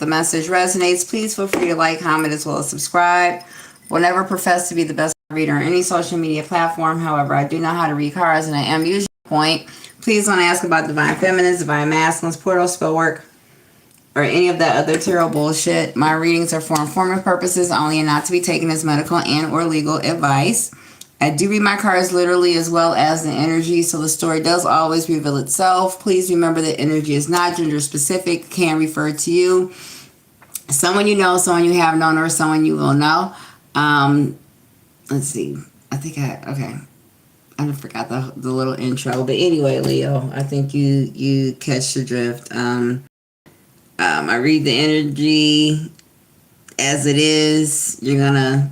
the message resonates, please feel free to like, comment, as well as subscribe. Will never profess to be the best reader on any social media platform. However, I do know how to read cards, and I am usually on point. Please don't ask about divine feminines, divine masculines, portal spell work, or any of that other tarot bullshit. My readings are for informative purposes only and not to be taken as medical and or legal advice. I do read my cards literally as well as the energy, so the story does always reveal itself. Please remember that energy is not gender specific, can refer to you, someone you know, someone you have known, or someone you will know. Let's see. Okay. I forgot the little intro, but anyway, Leo, I think you catch the drift. I read the energy as it is. You're gonna,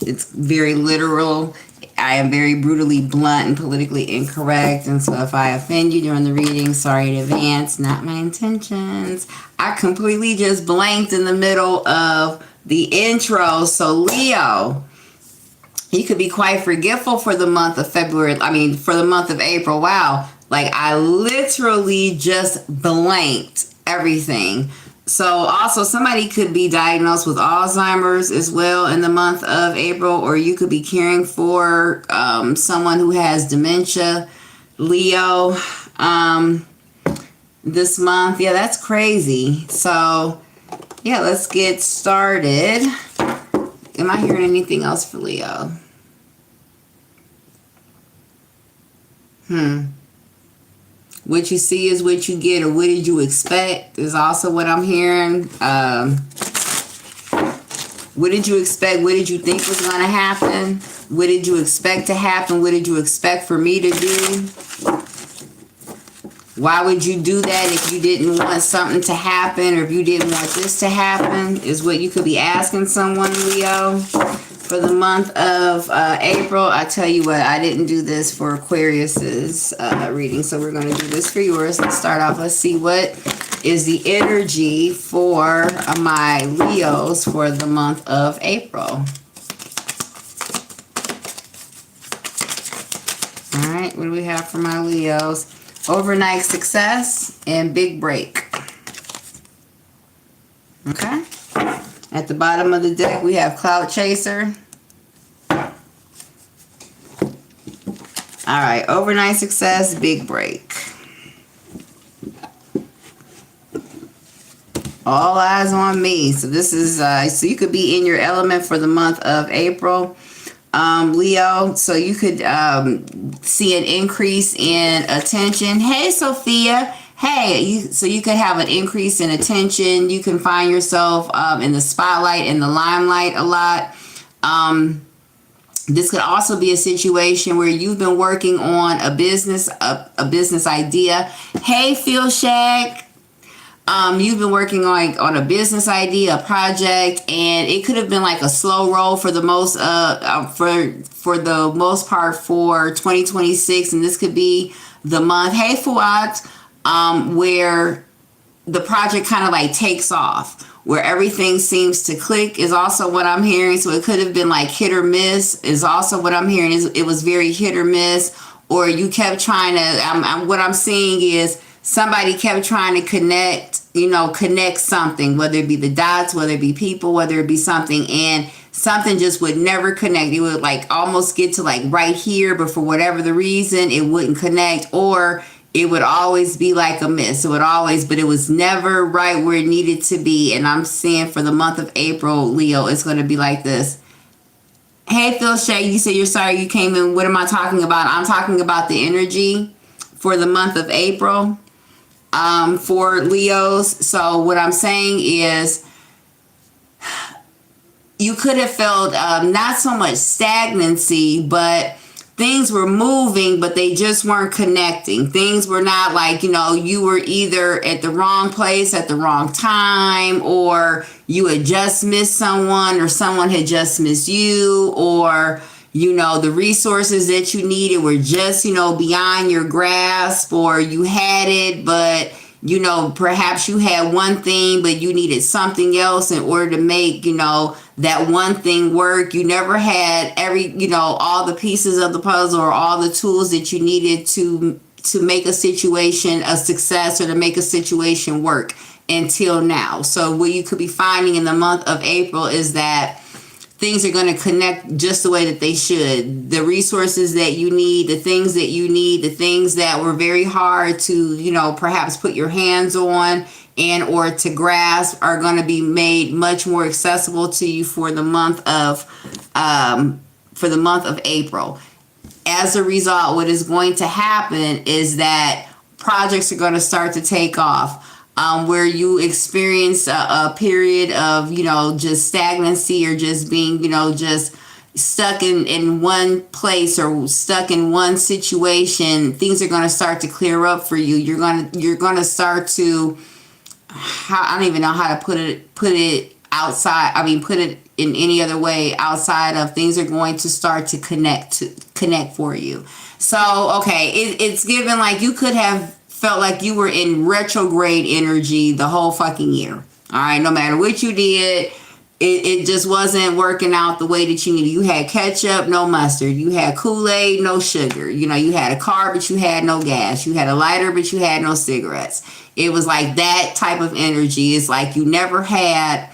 it's very literal. I am very brutally blunt and politically incorrect, and so if I offend you during the reading, sorry in advance, not my intentions. I completely just blanked in the middle of the intro. So Leo, you could be quite forgetful for the month of for the month of April. Wow. Like, I literally just blanked everything. So also, somebody could be diagnosed with Alzheimer's as well in the month of April, or you could be caring for someone who has dementia, Leo, this month. Yeah, that's crazy. So yeah, let's get started. Am I hearing anything else for Leo? What you see is what you get, or what did you expect is also what I'm hearing. What did you expect? What did you think was going to happen? What did you expect to happen? What did you expect for me to do? Why would you do that if you didn't want something to happen, or if you didn't want this to happen, is what you could be asking someone, Leo, for the month of April. I tell you what, I didn't do this for Aquarius's reading, so we're going to do this for yours. Let's start off. Let's see what is the energy for my Leos for the month of April. All right, what do we have for my Leos? Overnight success and big break. Okay. At the bottom of the deck, we have Cloud Chaser. All right, overnight success, big break. All eyes on me. So this is, so you could be in your element for the month of April, Leo. So you could see an increase in attention. Hey, Sophia. Hey, so you could have an increase in attention. You can find yourself in the spotlight, in the limelight a lot. This could also be a situation where you've been working on a business idea. Hey, Phil Shag. You've been working on a business idea, a project, and it could have been like a slow roll for the most for the most part for 2026, and this could be the month. Hey, Fuad. Where the project kind of like takes off, where everything seems to click is also what I'm hearing. So it could have been like hit or miss is also what I'm hearing. It was very hit or miss, or you kept trying to, what I'm seeing is somebody kept trying to connect something, whether it be the dots, whether it be people, whether it be something, and something just would never connect. It would like almost get to like right here, but for whatever the reason, it wouldn't connect, or it would always be like a miss. But it was never right where it needed to be. And I'm saying for the month of April, Leo, it's going to be like this. Hey, Phil Shay, you said you're sorry you came in. What am I talking about? I'm talking about the energy for the month of April for Leos. So what I'm saying is you could have felt not so much stagnancy, but things were moving, but they just weren't connecting. Things were not like, you were either at the wrong place at the wrong time, or you had just missed someone, or someone had just missed you, or, the resources that you needed were just, beyond your grasp, or you had it, but, perhaps you had one thing, but you needed something else in order to make, that one thing work. You never had all the pieces of the puzzle or all the tools that you needed to make a situation a success or to make a situation work. until now. So what you could be finding in the month of April is that things are going to connect just the way that they should. The resources that you need, the things that you need, the things that were very hard to, perhaps put your hands on and or to grasp are going to be made much more accessible to you for the month of April. As a result, what is going to happen is that projects are going to start to take off. Where you experience a period of, just stagnancy or just being, just stuck in one place or stuck in one situation, things are going to start to clear up for you. You're going to start to, I don't even know how to put it outside. I mean, put it in any other way outside of things are going to start to connect for you. So, okay, it's given like you could have felt like you were in retrograde energy the whole fucking year. All right, no matter what you did, it just wasn't working out the way that you needed. You had ketchup, no mustard. You had Kool-Aid, no sugar. You had a car, but you had no gas. You had a lighter, but you had no cigarettes. It was like that type of energy. It's like you never had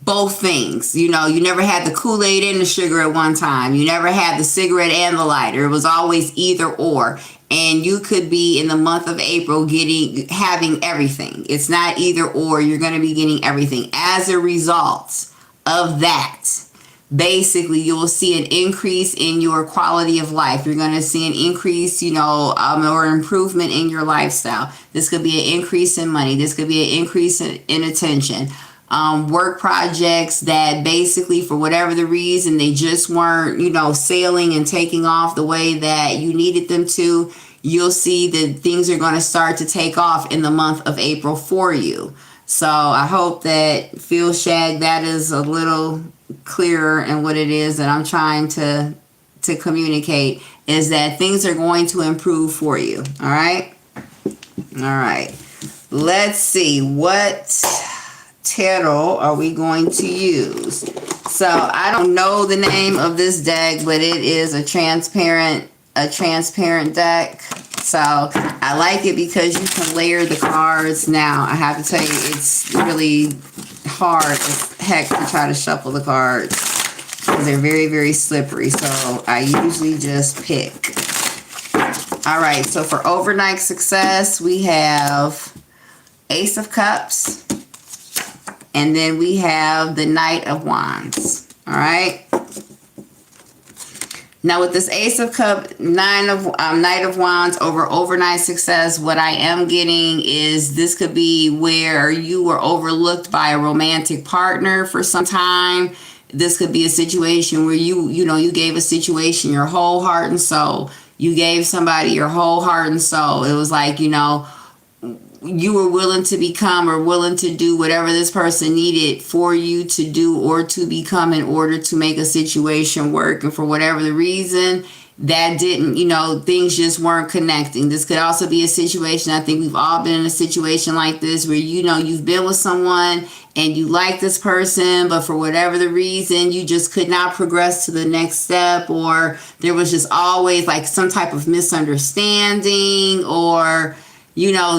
both things. You never had the Kool-Aid and the sugar at one time. You never had the cigarette and the lighter. It was always either or. And you could be in the month of April having everything. It's not either or. You're going to be getting everything. As a result of that, basically, you'll see an increase in your quality of life. You're going to see an increase, or improvement in your lifestyle. This could be an increase in money. This could be an increase in attention. Work projects that basically, for whatever the reason, they just weren't, sailing and taking off the way that you needed them to. You'll see that things are going to start to take off in the month of April for you. So I hope that, Phil Shag, that is a little clearer in what it is that I'm trying to communicate, is that things are going to improve for you. All right. All right. Let's see what tarot are we going to use. So I don't know the name of this deck, but it is a transparent deck. So I like it because you can layer the cards. Now I have to tell you, it's really hard as heck to try to shuffle the cards because they're very, very slippery. So I usually just pick. All right, so for overnight success, we have Ace of Cups. And then we have the Knight of Wands. All right. Now with this Ace of Cups, Knight of Wands over overnight success, what I am getting is this could be where you were overlooked by a romantic partner for some time. This could be a situation where you gave a situation your whole heart and soul. You gave somebody your whole heart and soul. It was like, you were willing to become or willing to do whatever this person needed for you to do or to become in order to make a situation work. And for whatever the reason, that didn't, things just weren't connecting. This could also be a situation, I think we've all been in a situation like this where, you've been with someone and you like this person, but for whatever the reason, you just could not progress to the next step, or there was just always like some type of misunderstanding, or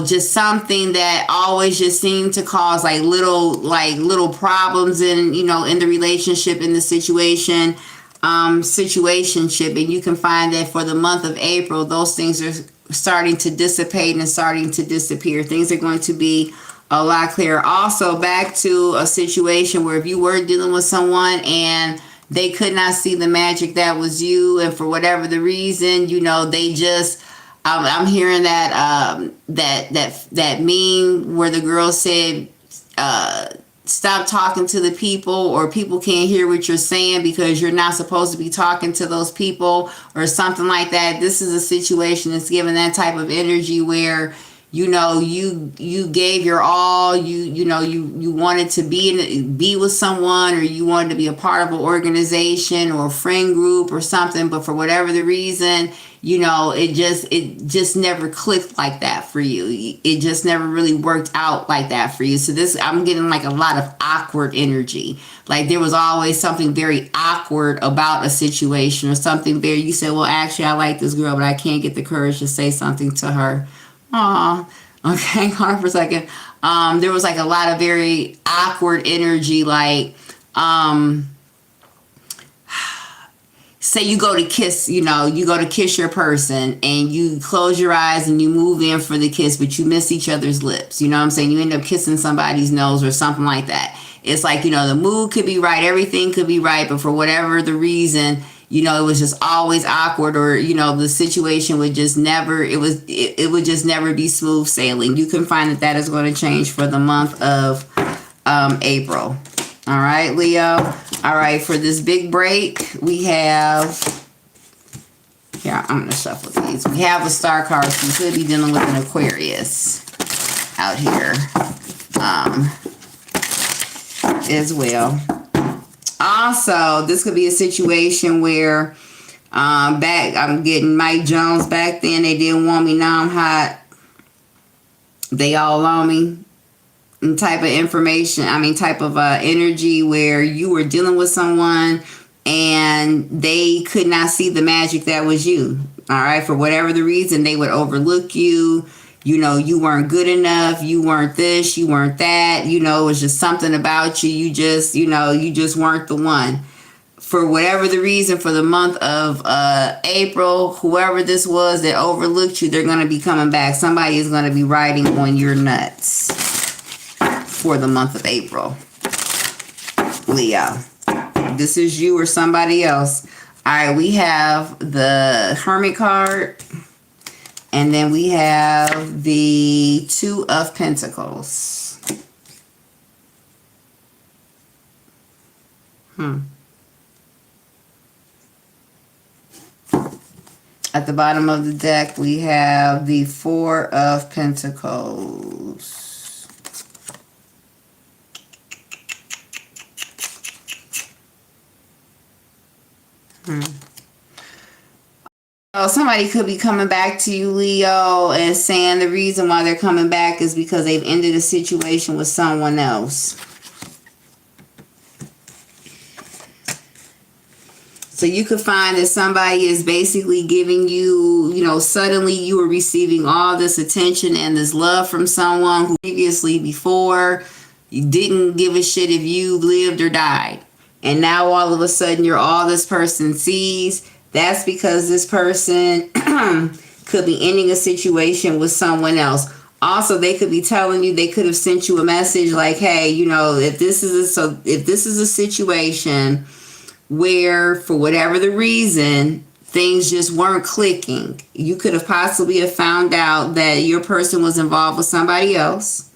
just something that always just seemed to cause little problems in the relationship, in the situationship. And you can find that for the month of April, those things are starting to dissipate and starting to disappear. Things are going to be a lot clearer. Also, back to a situation where if you were dealing with someone and they could not see the magic that was you, and for whatever the reason, they just I'm hearing that that meme where the girl said, stop talking to the people, or people can't hear what you're saying because you're not supposed to be talking to those people, or something like that. This is a situation that's given that type of energy where you gave your all, you wanted to be with someone, or you wanted to be a part of an organization or a friend group or something, but for whatever the reason, it just never clicked like that for you. It just never really worked out like that for you. So I'm getting like a lot of awkward energy. Like there was always something very awkward about a situation, or something you said, well, actually I like this girl, but I can't get the courage to say something to her. Aw, Okay, hold on for a second. There was like a lot of very awkward energy, like, say you go to kiss, you go to kiss your person and you close your eyes and you move in for the kiss, but you miss each other's lips. You know what I'm saying? You end up kissing somebody's nose or something like that. It's like, the mood could be right, everything could be right, but for whatever the reason, it was just always awkward, or, the situation would just never, it would just never be smooth sailing. You can find that is going to change for the month of April. All right, Leo. All right, for this big break, we have, here, I'm going to shuffle these. We have a star card, so you could be dealing with an Aquarius out here as well. Also, this could be a situation where I'm getting Mike Jones. Back then, they didn't want me. Now I'm hot. They all on me. And type of information, type of energy where you were dealing with someone and they could not see the magic that was you. All right. For whatever the reason, they would overlook you. You weren't good enough. You weren't this, you weren't that. It was just something about you. You just weren't the one. For whatever the reason, for the month of April, whoever this was that overlooked you, they're going to be coming back. Somebody is going to be riding on your nuts for the month of April. Leo, this is you or somebody else. All right, we have the Hermit card, and then we have the Two of Pentacles. At the bottom of the deck, we have the Four of Pentacles. Somebody could be coming back to you, Leo, and saying the reason why they're coming back is because they've ended a situation with someone else. So you could find that somebody is basically giving you, suddenly you were receiving all this attention and this love from someone who previously before you didn't give a shit if you lived or died. And now all of a sudden you're all this person sees. That's because this person could be ending a situation with someone else. Also, they could be telling you, they could have sent you a message like, hey, if this is a situation where for whatever the reason things just weren't clicking, you could have possibly have found out that your person was involved with somebody else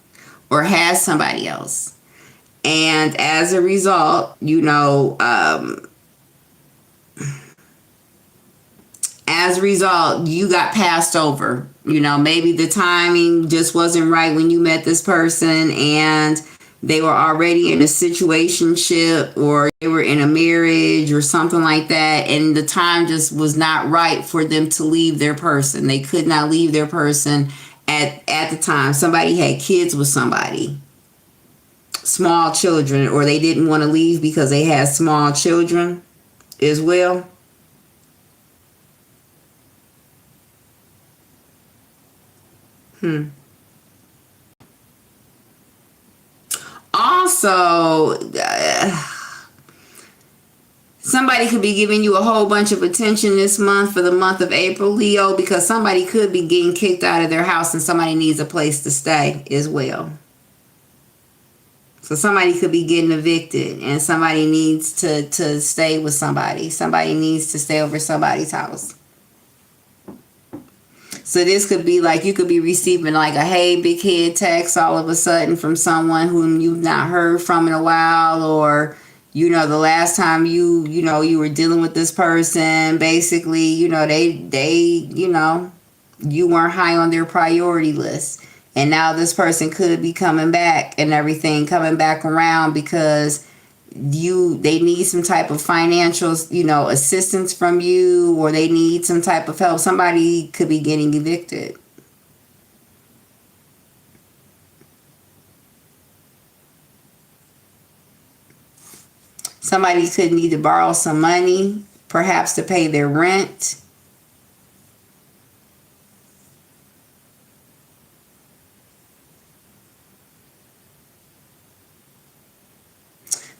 or has somebody else. And as a result, you got passed over. Maybe the timing just wasn't right when you met this person and they were already in a situationship or they were in a marriage or something like that. And the time just was not right for them to leave their person. They could not leave their person at the time. Somebody had kids with somebody. Small children, or they didn't want to leave because they had small children as well. Also, somebody could be giving you a whole bunch of attention this month for the month of April, Leo, because somebody could be getting kicked out of their house and somebody needs a place to stay as well. So somebody could be getting evicted and somebody needs to stay with somebody. Somebody needs to stay over somebody's house. So this could be like you could be receiving like a hey big head text all of a sudden from someone whom you've not heard from in a while, or the last time you were dealing with this person, basically, they you weren't high on their priority list. And now this person could be coming back and everything coming back around because they need some type of financial, assistance from you, or they need some type of help. Somebody could be getting evicted. Somebody could need to borrow some money, perhaps to pay their rent.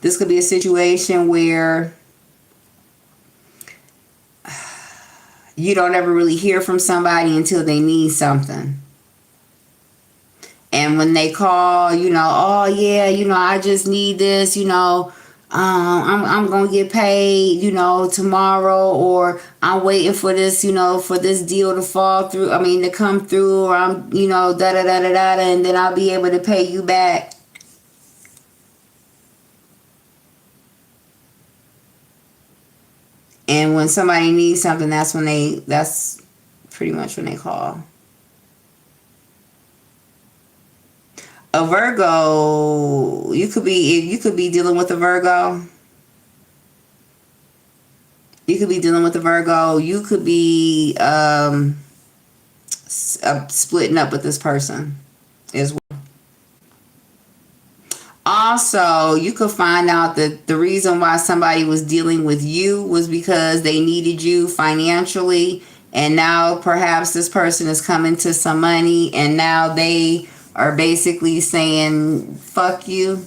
This could be a situation where you don't ever really hear from somebody until they need something. And when they call, oh yeah, I just need this, I'm gonna get paid, tomorrow, or I'm waiting for this, for this deal to fall through. I mean, to come through, or I'm, da da da da da, and then I'll be able to pay you back. And when somebody needs something, that's pretty much when they call. A Virgo, you could be dealing with a Virgo. You could be dealing with a Virgo. You could be splitting up with this person as well. Also, you could find out that the reason why somebody was dealing with you was because they needed you financially, and now perhaps this person is coming to some money, and now they are basically saying fuck you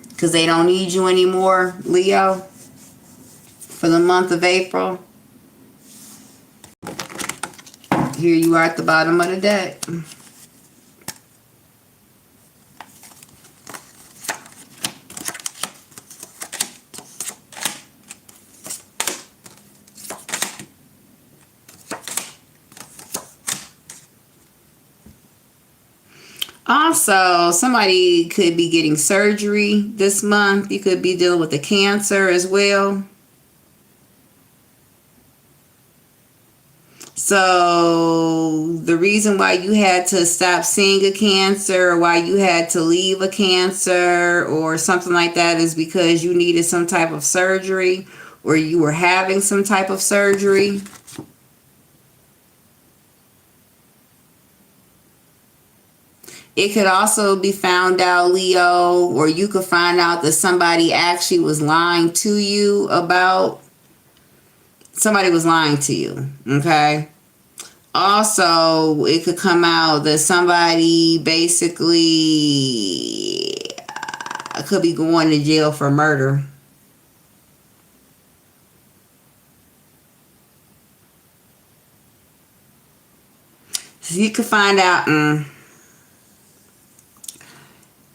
because they don't need you anymore, Leo, for the month of April. Here you are at the bottom of the deck. Also, somebody could be getting surgery this month. You could be dealing with a cancer as well. So the reason why you had to stop seeing a cancer, or why you had to leave a cancer or something like that, is because you needed some type of surgery, or you were having some type of surgery. It could also be found out, Leo, or you could find out that somebody actually was lying to you about, somebody was lying to you, okay? Also, it could come out that somebody basically could be going to jail for murder. So you could find out,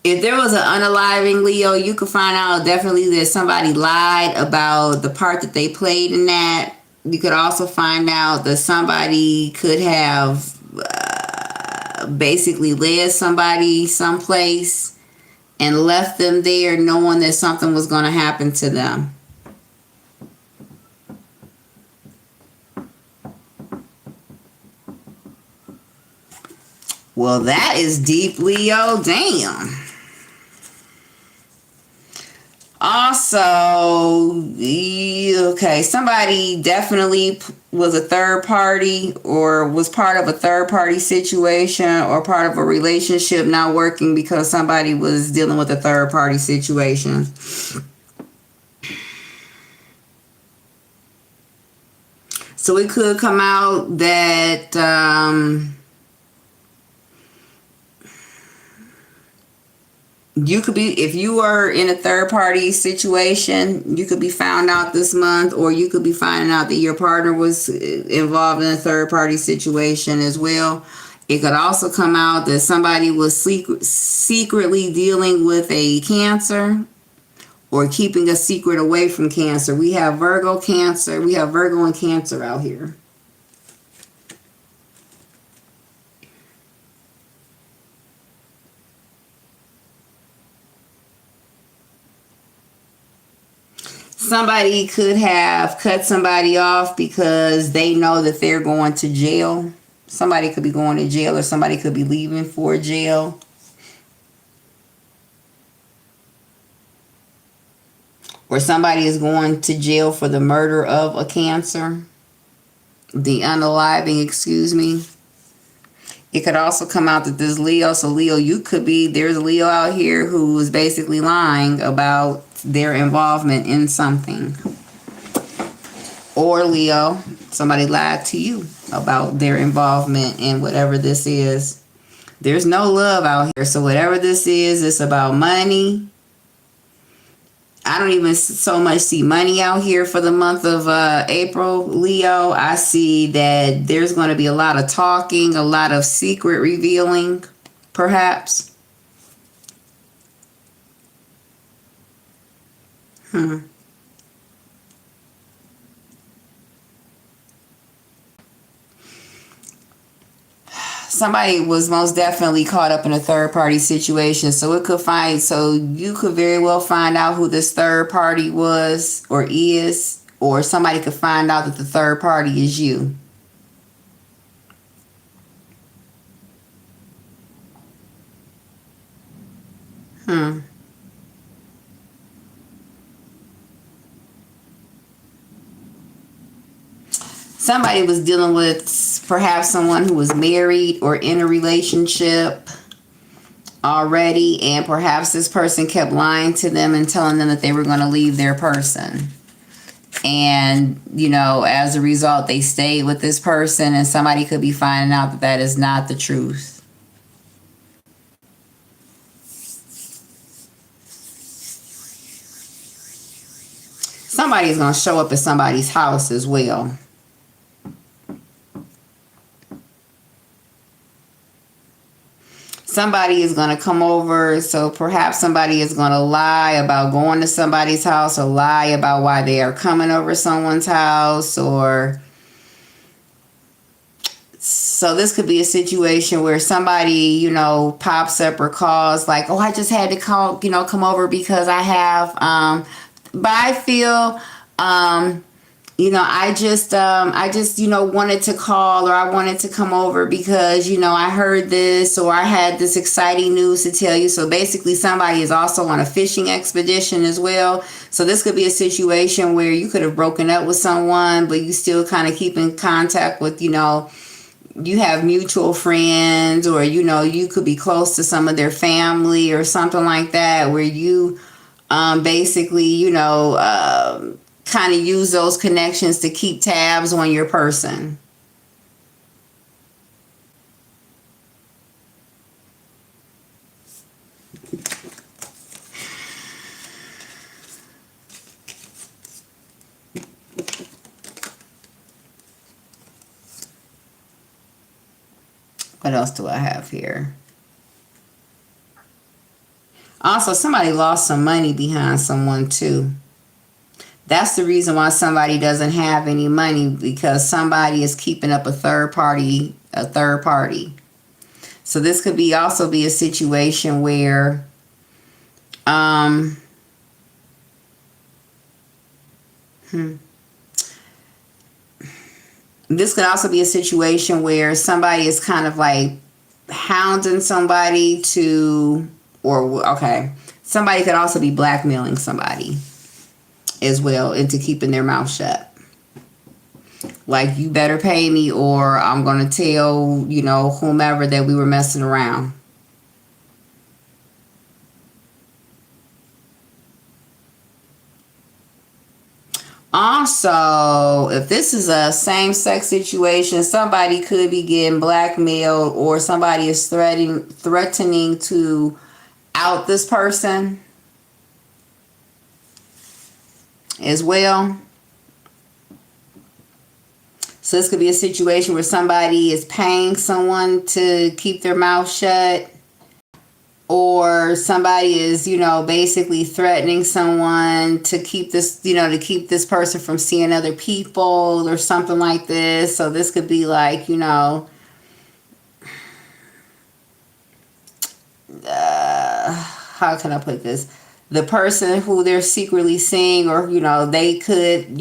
if there was an unaliving, Leo, you could find out definitely that somebody lied about the part that they played in that. You could also find out that somebody could have basically led somebody someplace and left them there knowing that something was going to happen to them. Well, that is deep, Leo. Damn. Also, okay, somebody definitely was a third party, or was part of a third party situation, or part of a relationship not working because somebody was dealing with a third party situation. So it could come out that you could be, if you are in a third party situation, you could be found out this month, or you could be finding out that your partner was involved in a third party situation as well. It could also come out that somebody was secretly dealing with a Cancer, or keeping a secret away from Cancer. We have Virgo, Cancer. We have Virgo and Cancer out here. Somebody could have cut somebody off because they know that they're going to jail. Somebody could be going to jail, or somebody could be leaving for jail. Or somebody is going to jail for the murder of a Cancer. The unaliving, excuse me. It could also come out that this Leo, so Leo, there's a Leo out here who is basically lying about their involvement in something. Or Leo, somebody lied to you about their involvement in whatever this is. There's no love out here. So whatever this is, it's about money. I don't even so much see money out here for the month of April, Leo. I see that there's going to be a lot of talking, a lot of secret revealing, perhaps. Hmm. Somebody was most definitely caught up in a third party situation. So you could very well find out who this third party was or is, or somebody could find out that the third party is you. Hmm. Somebody was dealing with perhaps someone who was married or in a relationship already, and perhaps this person kept lying to them and telling them that they were going to leave their person. And, as a result, they stayed with this person, and somebody could be finding out that that is not the truth. Somebody's going to show up at somebody's house as well. Somebody is going to come over, so perhaps somebody is going to lie about going to somebody's house, or lie about why they are coming over someone's house, or so this could be a situation where somebody, pops up or calls like, oh, I just had to call, come over because I have, but I feel, wanted to call, or I wanted to come over because, I heard this, or I had this exciting news to tell you. So basically somebody is also on a fishing expedition as well. So this could be a situation where you could have broken up with someone, but you still kind of keep in contact with, you have mutual friends, or, you could be close to some of their family or something like that, where you basically, kind of use those connections to keep tabs on your person. What else do I have here? Also, somebody lost some money behind someone too. That's the reason why somebody doesn't have any money, because somebody is keeping up a third party. So this could be also be a situation where this could also be a situation where somebody is kind of like hounding somebody to, or okay, somebody could also be blackmailing somebody as well into keeping their mouth shut. Like, you better pay me, or I'm going to tell, whomever that we were messing around. Also, if this is a same-sex situation, somebody could be getting blackmailed, or somebody is threatening to out this person as well. So this could be a situation where somebody is paying someone to keep their mouth shut, or somebody is, basically threatening someone to keep this person from seeing other people or something like this. So this could be like, how can I put this? The person who they're secretly seeing, or, they could,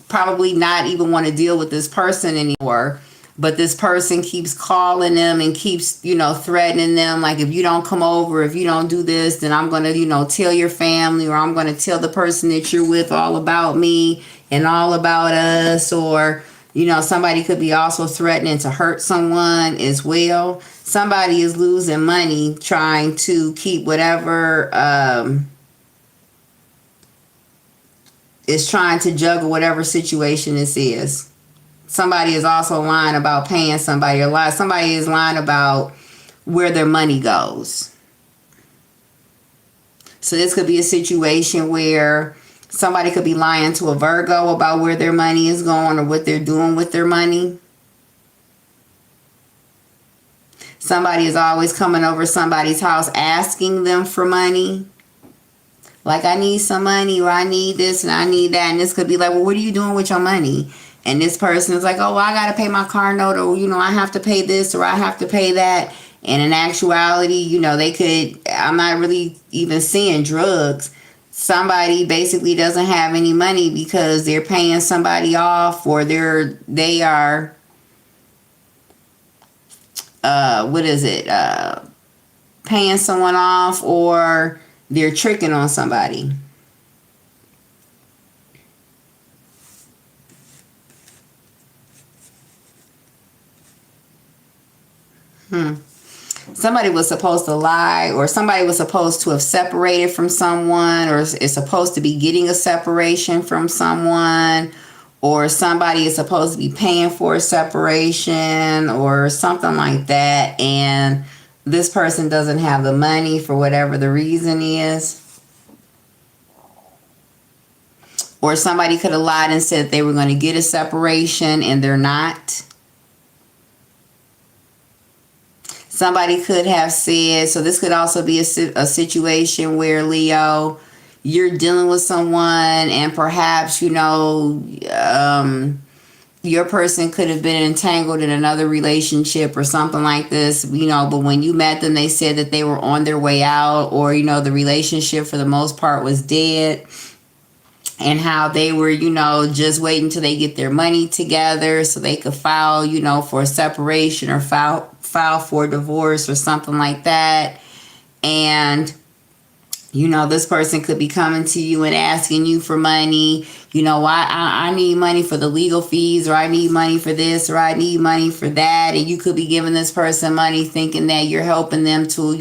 probably not even want to deal with this person anymore. But this person keeps calling them and keeps, threatening them. Like, if you don't come over, if you don't do this, then I'm going to, tell your family, or I'm going to tell the person that you're with all about me and all about us. Or, somebody could be also threatening to hurt someone as well. Somebody is losing money trying to keep whatever, is trying to juggle whatever situation this is. Somebody is also lying about paying somebody, or somebody is lying about where their money goes. So this could be a situation where somebody could be lying to a Virgo about where their money is going or what they're doing with their money. Somebody is always coming over somebody's house asking them for money. Like, I need some money, or I need this and I need that. And this could be like, well, what are you doing with your money? And this person is like, oh, well, I got to pay my car note, or, I have to pay this, or I have to pay that. And in actuality, they could, I'm not really even seeing drugs. Somebody basically doesn't have any money because they're paying somebody off, or they are, paying someone off, or they're tricking on somebody. Somebody was supposed to lie, or somebody was supposed to have separated from someone, or is supposed to be getting a separation from someone, or somebody is supposed to be paying for a separation or something like that, and this person doesn't have the money for whatever the reason is. Or somebody could have lied and said they were going to get a separation and they're not. Somebody could have said, so this could also be a situation where, Leo, you're dealing with someone and perhaps, your person could have been entangled in another relationship or something like this, but when you met them, they said that they were on their way out, or, the relationship for the most part was dead, and how they were, just waiting till they get their money together so they could file, for a separation, or file for a divorce or something like that. And this person could be coming to you and asking you for money. I need money for the legal fees, or I need money for this, or I need money for that. And you could be giving this person money thinking that you're helping them to,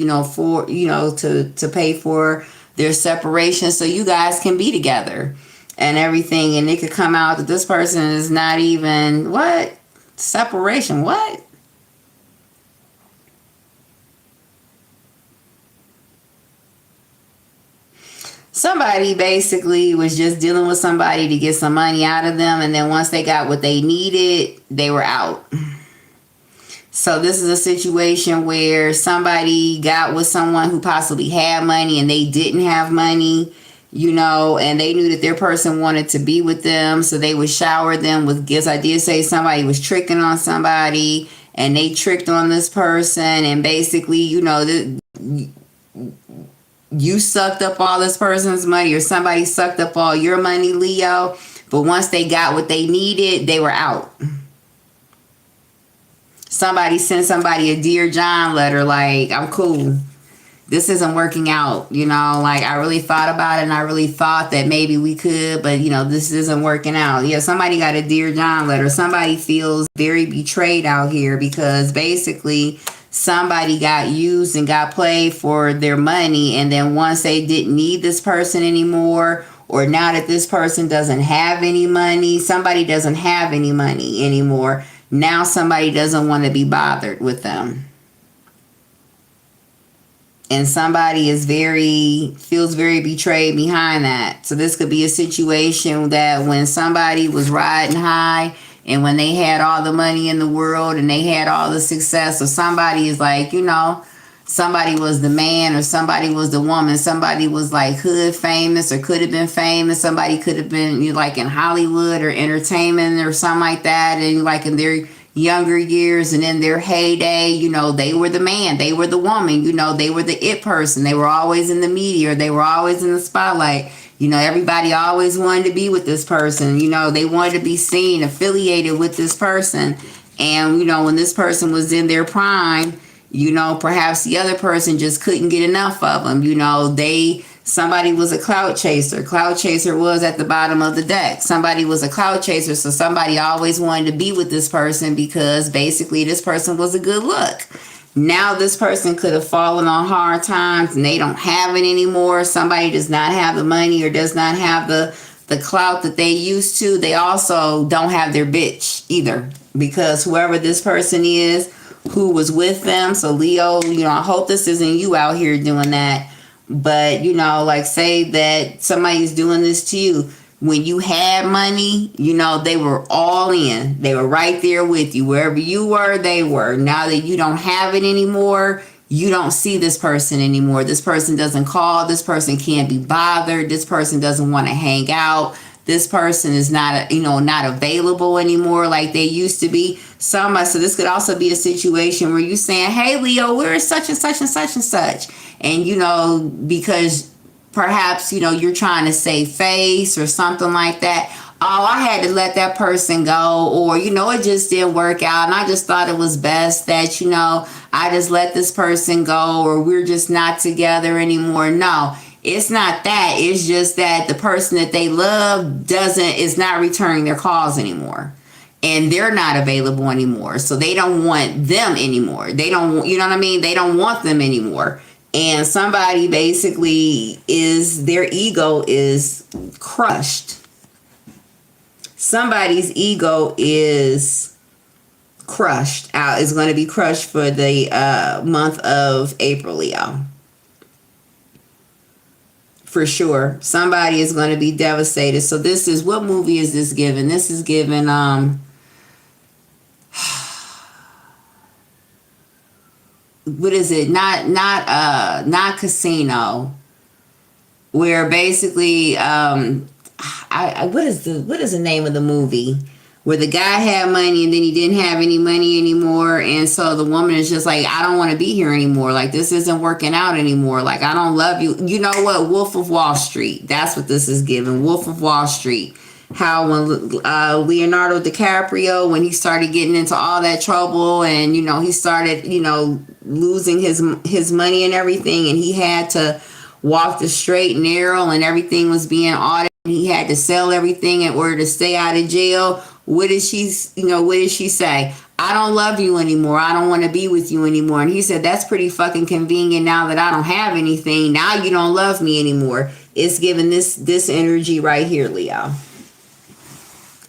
to pay for their separation so you guys can be together and everything. And it could come out that this person is not even, what? Separation, what? Somebody basically was just dealing with somebody to get some money out of them, and then once they got what they needed, they were out. So this is a situation where somebody got with someone who possibly had money and they didn't have money, and they knew that their person wanted to be with them, so they would shower them with gifts. I did say somebody was tricking on somebody, and they tricked on this person, and basically, you sucked up all this person's money, or somebody sucked up all your money, Leo. But once they got what they needed, they were out. Somebody sent somebody a Dear John letter like, I'm cool. This isn't working out. Like, I really thought about it, and I really thought that maybe we could, but, this isn't working out. Yeah, somebody got a Dear John letter. Somebody feels very betrayed out here because basically somebody got used and got played for their money, and then once they didn't need this person anymore, or now that this person doesn't have any money, somebody doesn't have any money anymore, now somebody doesn't want to be bothered with them. And somebody feels very betrayed behind that. So this could be a situation that when somebody was riding high, and when they had all the money in the world and they had all the success, or somebody is like, somebody was the man or somebody was the woman. Somebody was like hood famous or could have been famous. Somebody could have been like in Hollywood or entertainment or something like that. And like in their younger years and in their heyday, they were the man, they were the woman, they were the it person. They were always in the media, or they were always in the spotlight. Everybody always wanted to be with this person. They wanted to be seen, affiliated with this person. And, when this person was in their prime, perhaps the other person just couldn't get enough of them. Somebody was a clout chaser. Clout chaser was at the bottom of the deck. Somebody was a clout chaser. So somebody always wanted to be with this person because basically this person was a good look. Now this person could have fallen on hard times and they don't have it anymore. Somebody does not have the money or does not have the clout that they used to. They also don't have their bitch either, because whoever this person is who was with them. So Leo, I hope this isn't you out here doing that. But, you know, like say that somebody's doing this to you. When you had money, you know, they were all in. They were right there with you. Wherever you were, they were. Now that you don't have it anymore, you don't see this person anymore. This person doesn't call. This person can't be bothered. This person doesn't want to hang out. This person is not, you know, not available anymore like they used to be. So this could also be a situation where you're saying, hey, Leo, we're such and such and such and such. And, you know, because perhaps, you know, you're trying to save face or something like that. Oh, I had to let that person go, or, you know, it just didn't work out. And I just thought it was best that, you know, I just let this person go, or we're just not together anymore. No, it's not that. It's just that the person that they love is not returning their calls anymore. And they're not available anymore. So they don't want them anymore. They don't, you know what I mean? They don't want them anymore. And somebody basically their ego is crushed. Somebody's ego is crushed out, is going to be crushed for the month of April, Leo. For sure. Somebody is going to be devastated. So what movie is this given? This is given, what is it? Not Casino, where basically, what is the name of the movie? Where the guy had money and then he didn't have any money anymore. And so the woman is just like, I don't want to be here anymore. Like, this isn't working out anymore. Like, I don't love you. You know what? Wolf of Wall Street. That's what this is giving. Wolf of Wall Street. How when Leonardo DiCaprio, when he started getting into all that trouble and, you know, he started, you know, losing his money and everything, and he had to walk the straight and narrow and everything was being audited. He had to sell everything in order to stay out of jail. What did she say? I don't love you anymore. I don't want to be with you anymore. And he said, that's pretty fucking convenient now that I don't have anything. Now you don't love me anymore. It's giving this energy right here, Leo.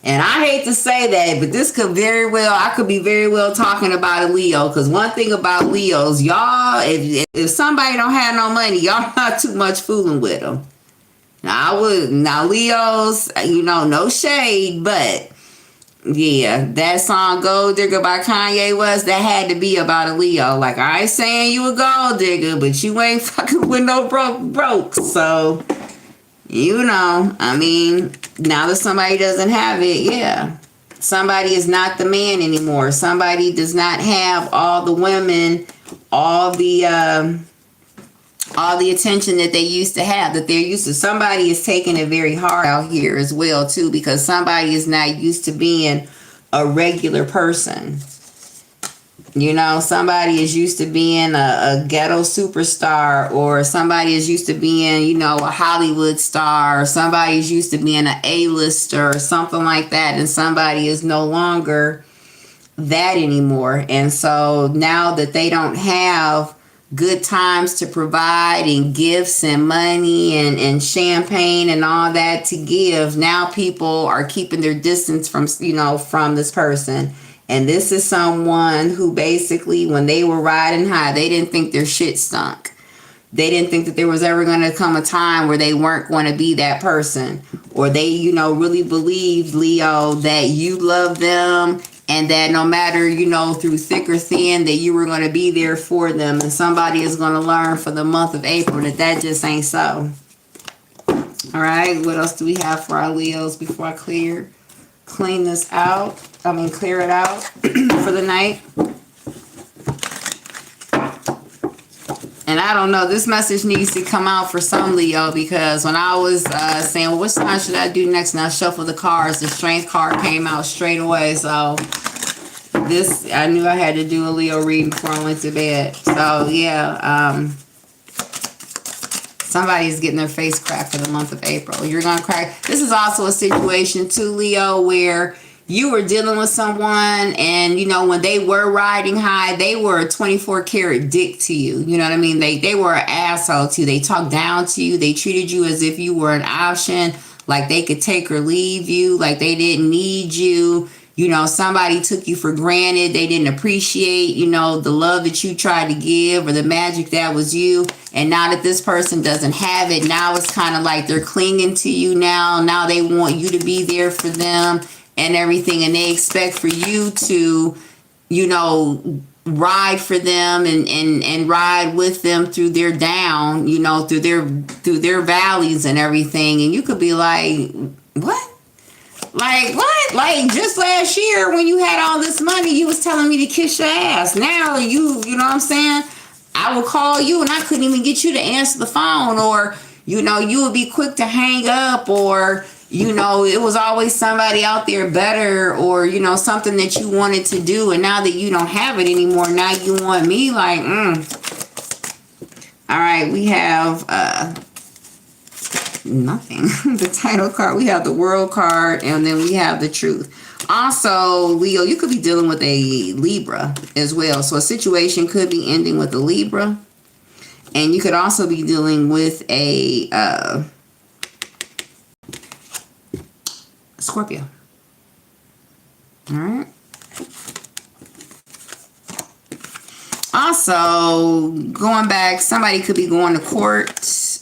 And I hate to say that, but I could be very well talking about a Leo. Because one thing about Leos, y'all, if somebody don't have no money, y'all not too much fooling with them. Now Leos, you know, no shade, but yeah, that song Gold Digger by Kanye that had to be about a Leo. Like, I ain't saying you a gold digger, but you ain't fucking with no broke. So, you know, I mean, now that somebody doesn't have it, yeah. Somebody is not the man anymore. Somebody does not have all the women, all the attention that they used to have, that they're used to. Somebody is taking it very hard out here as well, too, because somebody is not used to being a regular person. You know, somebody is used to being a ghetto superstar, or somebody is used to being, you know, a Hollywood star, or somebody is used to being an A-lister or something like that, and somebody is no longer that anymore. And so now that they don't have good times to provide and gifts and money and champagne and all that to give, now people are keeping their distance from this person. And this is someone who basically, when they were riding high, they didn't think their shit stunk. They didn't think that there was ever going to come a time where they weren't going to be that person, or they, you know, really believed, Leo, that you love them, and that no matter, you know, through thick or thin, that you were going to be there for them. And somebody is going to learn for the month of April that just ain't so. All right, what else do we have for our Leos before I clear it out for the night? And I don't know, this message needs to come out for some Leo, because when I was saying, well, what time should I do next? And I shuffled the cards, the Strength card came out straight away. So I knew I had to do a Leo reading before I went to bed. So yeah, somebody's getting their face cracked for the month of April. You're going to crack. This is also a situation too, Leo, where you were dealing with someone, and, you know, when they were riding high, they were a 24 karat dick to you. You know what I mean? They were an asshole to you. They talked down to you. They treated you as if you were an option, like they could take or leave you, like they didn't need you. You know, somebody took you for granted. They didn't appreciate, you know, the love that you tried to give or the magic that was you. And now that this person doesn't have it, now it's kind of like they're clinging to you now. Now they want you to be there for them and everything. And they expect for you to, you know, ride for them and ride with them through their down, you know, through their valleys and everything. And you could be like, what? Like, what? Like, just last year when you had all this money, you was telling me to kiss your ass. Now you know what I'm saying? I would call you and I couldn't even get you to answer the phone, or, you know, you would be quick to hang up, or, you know, it was always somebody out there better, or, you know, something that you wanted to do. And now that you don't have it anymore, now you want me. Like, All right, we have nothing. The title card, we have the world card, and then we have the truth. Also, Leo, you could be dealing with a Libra as well. So a situation could be ending with a Libra. And you could also be dealing with a Scorpio. All right. Also, going back, somebody could be going to court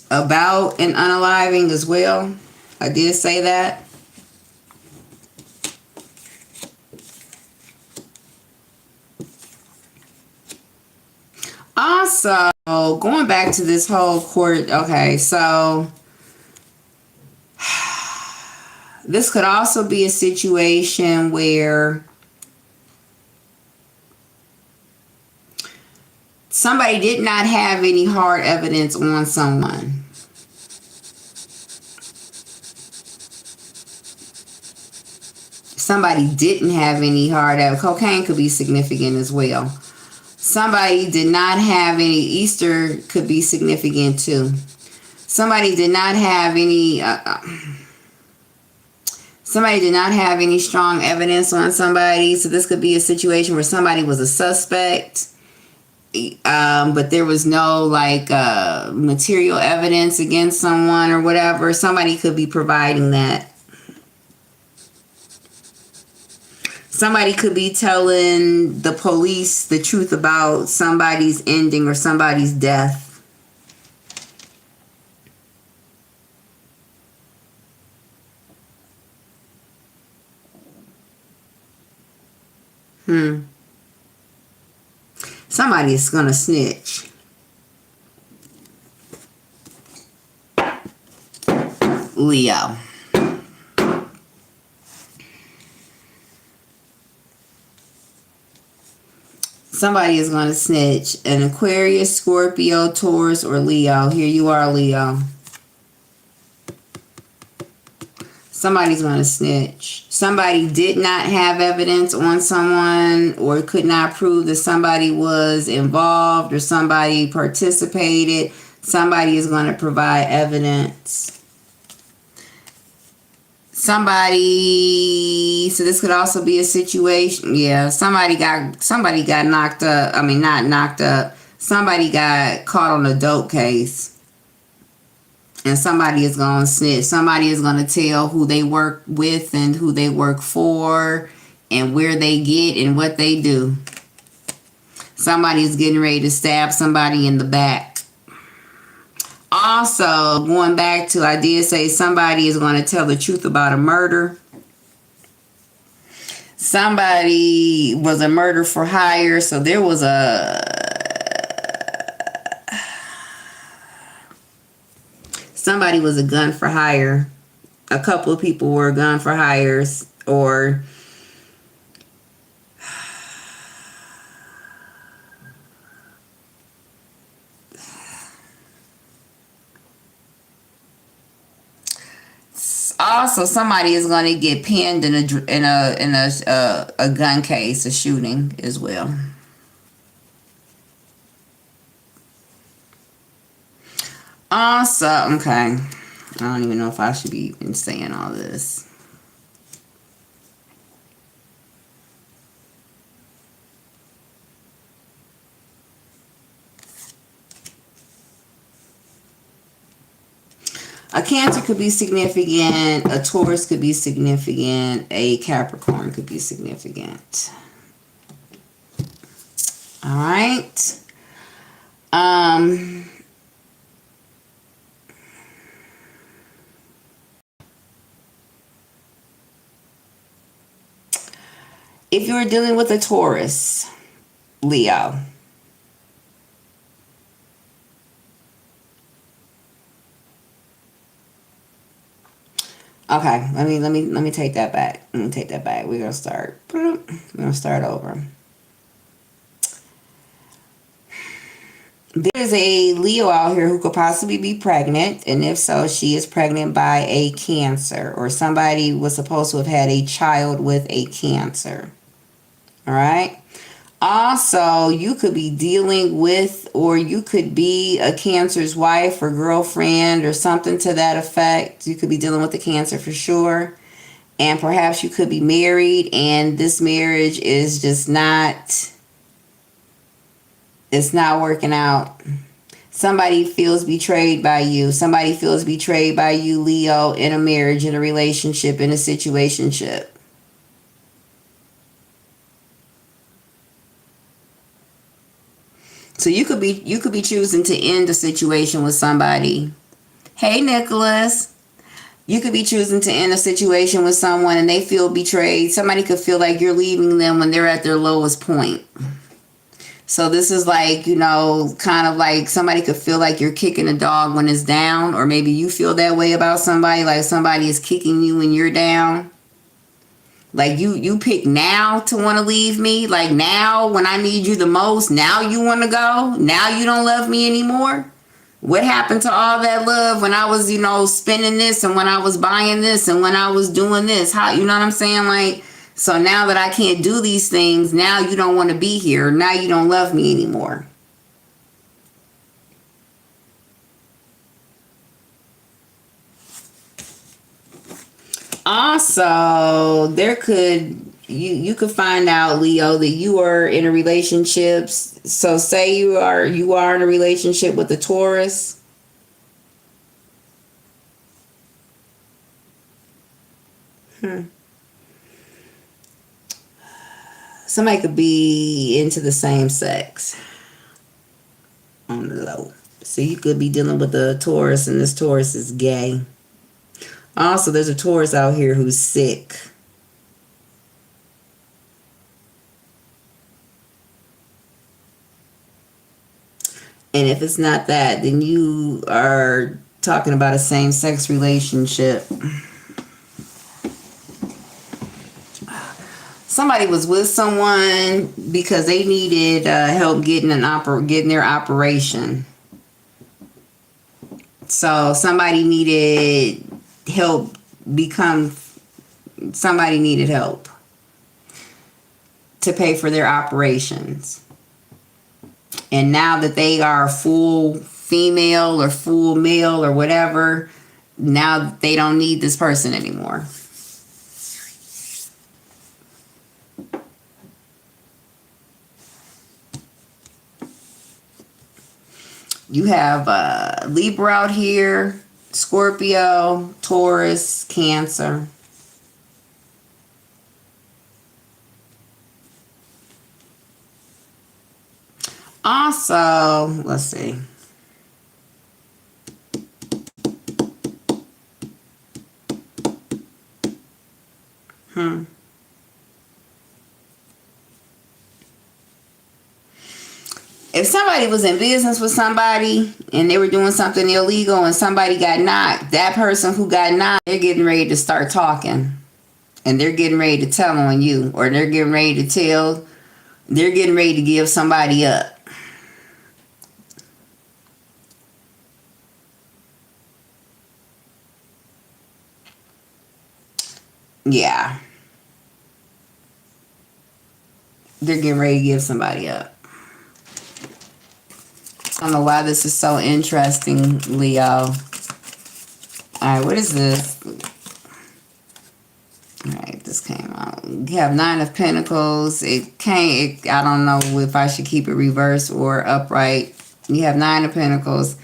about an unaliving as well. I did say that. Also, going back to this whole court, okay, so this could also be a situation where somebody did not have any hard evidence on someone. Somebody didn't have any hard evidence. Cocaine could be significant as well. Somebody did not have any, Easter could be significant too. Somebody did not have any, somebody did not have any strong evidence on somebody. So this could be a situation where somebody was a suspect, but there was no like material evidence against someone or whatever. Somebody could be providing that. Somebody could be telling the police the truth about somebody's ending or somebody's death. Somebody is going to snitch. Leo. Somebody is going to snitch. An Aquarius, Scorpio, Taurus, or Leo. Here you are, Leo. Somebody's going to snitch. Somebody did not have evidence on someone or could not prove that somebody was involved or somebody participated. Somebody is going to provide evidence. Somebody, so this could also be a situation, yeah, somebody got knocked up. I mean, not knocked up. Somebody got caught on a dope case. And somebody is going to snitch. Somebody is going to tell who they work with and who they work for and where they get and what they do. Somebody is getting ready to stab somebody in the back. Also, going back to, I did say somebody is going to tell the truth about a murder. Somebody was a murder for hire. So there was somebody was a gun for hire. A couple of people were gun for hires, or also somebody is going to get pinned in a gun case, a shooting as well. Also, okay, I don't even know if I should be even saying all this. A Cancer could be significant. A Taurus could be significant. A Capricorn could be significant. All right. If you're dealing with a Taurus, Leo. Okay, let me take that back. Let me take that back. We're gonna start. We're gonna start over. There's a Leo out here who could possibly be pregnant, and if so, she is pregnant by a Cancer, or somebody was supposed to have had a child with a Cancer. All right. Also, you could be dealing with, or you could be a Cancer's wife or girlfriend or something to that effect. You could be dealing with a Cancer for sure. And perhaps you could be married, and this marriage is just not, it's not working out. Somebody feels betrayed by you. Somebody feels betrayed by you, Leo, in a marriage, in a relationship, in a situationship. So you could be choosing to end a situation with somebody. Hey, Nicholas. You could be choosing to end a situation with someone and they feel betrayed. Somebody could feel like you're leaving them when they're at their lowest point. So this is like, kind of like somebody could feel like you're kicking a dog when it's down, or maybe you feel that way about somebody, like somebody is kicking you when you're down. Like you pick now to want to leave me. Like now when I need you the most, now you want to go. Now you don't love me anymore. What happened to all that love when I was, spending this, and when I was buying this, and when I was doing this? How, you know what I'm saying? Like, so now that I can't do these things, now you don't want to be here. Now you don't love me anymore. Also, you could find out, Leo, that you are in a relationship. So say you are in a relationship with a Taurus. Somebody could be into the same sex on the low. So you could be dealing with a Taurus, and this Taurus is gay. Also, there's a Taurus out here who's sick. And if it's not that, then you are talking about a same-sex relationship. Somebody was with someone because they needed help getting their operation. So somebody needed help somebody needed help to pay for their operations. And now that they are full female or full male or whatever, now they don't need this person anymore. You have Libra out here, Scorpio, Taurus, Cancer. Also, let's see. If somebody was in business with somebody and they were doing something illegal and somebody got knocked, that person who got knocked, they're getting ready to start talking. And they're getting ready to tell on you, or they're getting ready to give somebody up. Yeah. They're getting ready to give somebody up. I don't know why this is so interesting, Leo. All right, what is this? All right, this came out. You have 9 of Pentacles. I don't know if I should keep it reversed or upright. You have 9 of Pentacles.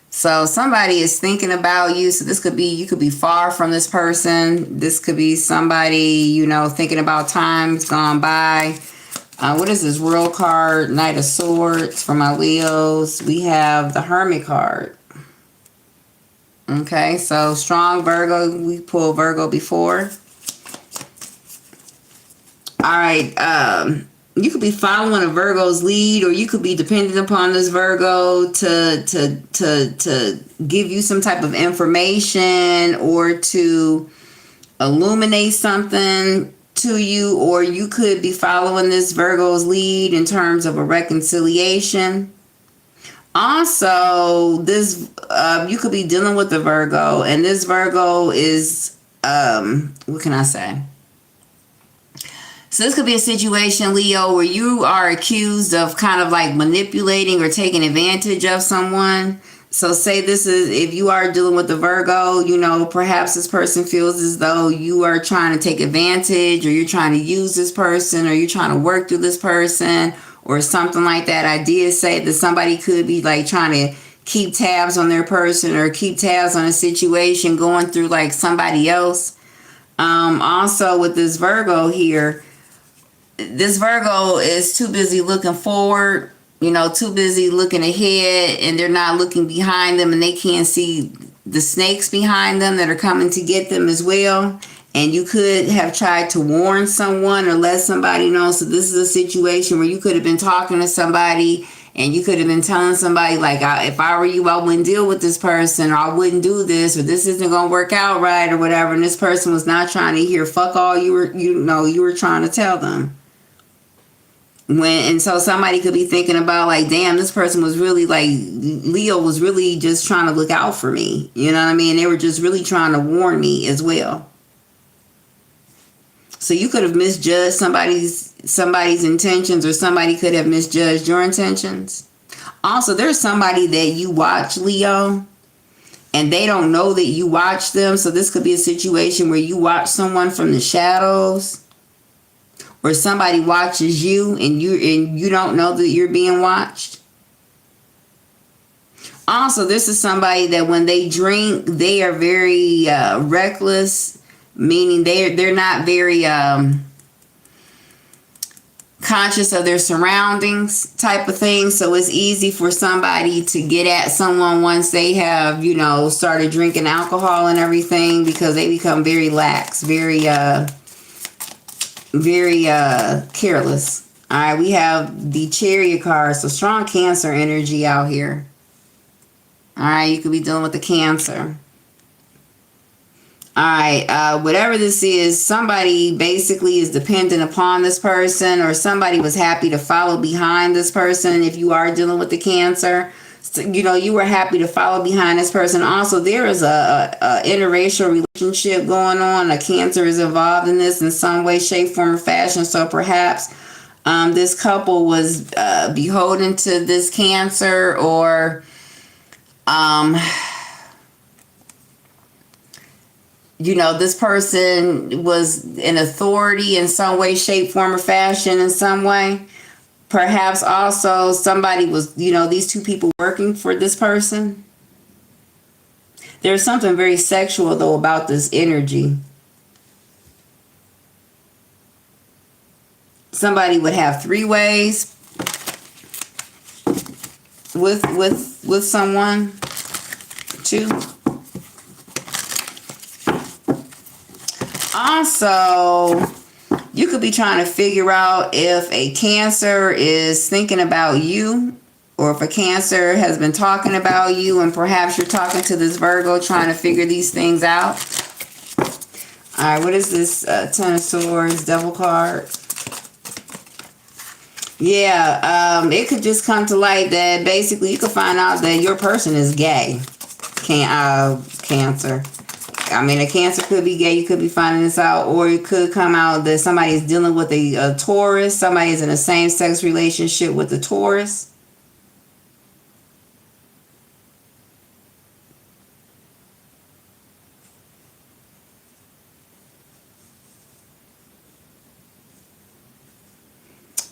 So somebody is thinking about you. So this could be, you could be far from this person. This could be somebody, thinking about times gone by. What is this? World card, Knight of Swords for my Leos. We have the Hermit card. Okay, so strong Virgo. We pulled Virgo before. All right. You could be following a Virgo's lead, or you could be dependent upon this Virgo to give you some type of information or to illuminate something to you, or you could be following this Virgo's lead in terms of a reconciliation. Also, this you could be dealing with the Virgo, and this Virgo is what can I say? So this could be a situation, Leo, where you are accused of kind of like manipulating or taking advantage of someone. So say this is, if you are dealing with the Virgo, you know, perhaps this person feels as though you are trying to take advantage, or you're trying to use this person, or you're trying to work through this person or something like that. I did say that somebody could be like trying to keep tabs on their person or keep tabs on a situation going through like somebody else. Also with this Virgo here, this Virgo is too busy looking forward, you know, too busy looking ahead, and they're not looking behind them, and they can't see the snakes behind them that are coming to get them as well. And you could have tried to warn someone or let somebody know. So this is a situation where you could have been talking to somebody, and you could have been telling somebody like, if I were you, I wouldn't deal with this person, or I wouldn't do this, or this isn't going to work out right, or whatever. And this person was not trying to hear fuck all you were trying to tell them. And so somebody could be thinking about like, damn, this person was really like, Leo was really just trying to look out for me. You know what I mean? They were just really trying to warn me as well. So you could have misjudged somebody's intentions, or somebody could have misjudged your intentions. Also, there's somebody that you watch, Leo, and they don't know that you watch them. So this could be a situation where you watch someone from the shadows, or somebody watches you and you don't know that you're being watched. Also, this is somebody that when they drink, they are very reckless, meaning they're not very conscious of their surroundings type of thing. So it's easy for somebody to get at someone once they have, you know, started drinking alcohol and everything, because they become very lax, very careless. All right, we have the Chariot card, so strong Cancer energy out here. All right, you could be dealing with the Cancer. All right, whatever this is, somebody basically is dependent upon this person, or somebody was happy to follow behind this person. If you are dealing with the Cancer, so, you know, you were happy to follow behind this person. Also, there is a interracial relationship going on. A Cancer is involved in this in some way, shape, form, or fashion. So perhaps this couple was beholden to this Cancer, or you know, this person was an authority in some way, shape, form, or fashion in some way. Perhaps also somebody was, you know, these two people working for this person. There's something very sexual, though, about this energy. Somebody would have three ways with someone, too. Also, you could be trying to figure out if a Cancer is thinking about you, or if a Cancer has been talking about you, and perhaps you're talking to this Virgo trying to figure these things out. All right, what is this? Ten of Swords, Devil card. Yeah, it could just come to light that basically you could find out that your person is gay. Cancer. I mean, a Cancer could be gay. You could be finding this out. Or it could come out that somebody is dealing with a Taurus. Somebody is in a same-sex relationship with a Taurus.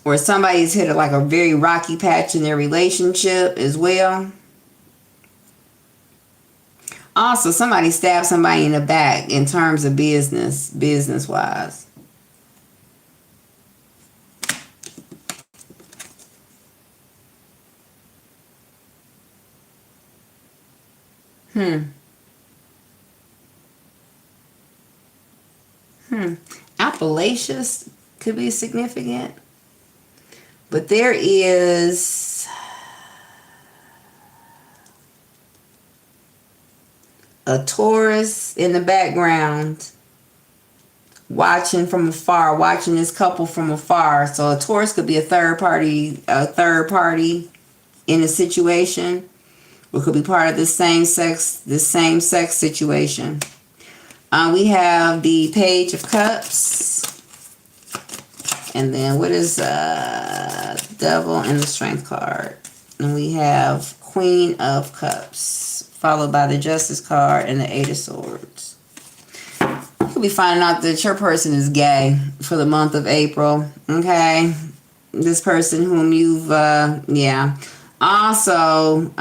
Or somebody's hit like a very rocky patch in their relationship as well. Also, somebody stabbed somebody in the back in terms of business-wise. Appalachians could be significant. But there is a Taurus in the background watching from afar, watching this couple from afar. So a Taurus could be a third party in a situation, or could be part of the same sex situation. We have the Page of Cups, and then what is Devil and the Strength card, and we have Queen of Cups, followed by the Justice card and the Eight of Swords. You could be finding out that your person is gay for the month of April. Okay, this person whom you've yeah. Also,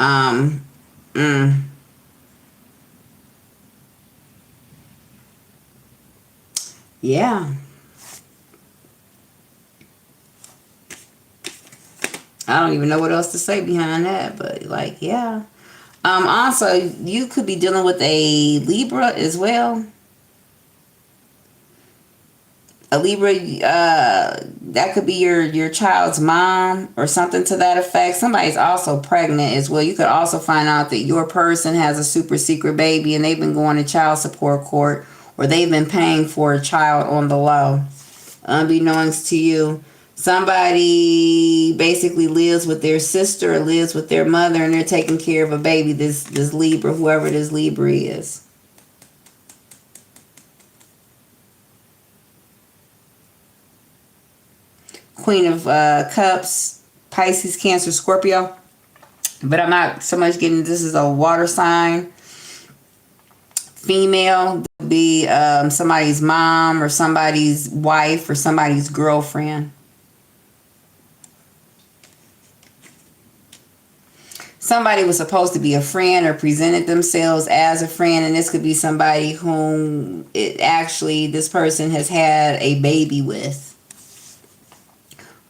yeah. I don't even know what else to say behind that, but like, yeah. Also, you could be dealing with a Libra as well. A Libra, that could be your child's mom or something to that effect. Somebody's also pregnant as well. You could also find out that your person has a super secret baby and they've been going to child support court, or they've been paying for a child on the low, unbeknownst to you. Somebody basically lives with their sister or lives with their mother, and they're taking care of a baby, this Libra, whoever this Libra is. Queen of Cups, Pisces, Cancer, Scorpio. But I'm not so much getting this is a water sign. Female, be somebody's mom or somebody's wife or somebody's girlfriend. Somebody was supposed to be a friend or presented themselves as a friend, and this could be somebody whom this person has had a baby with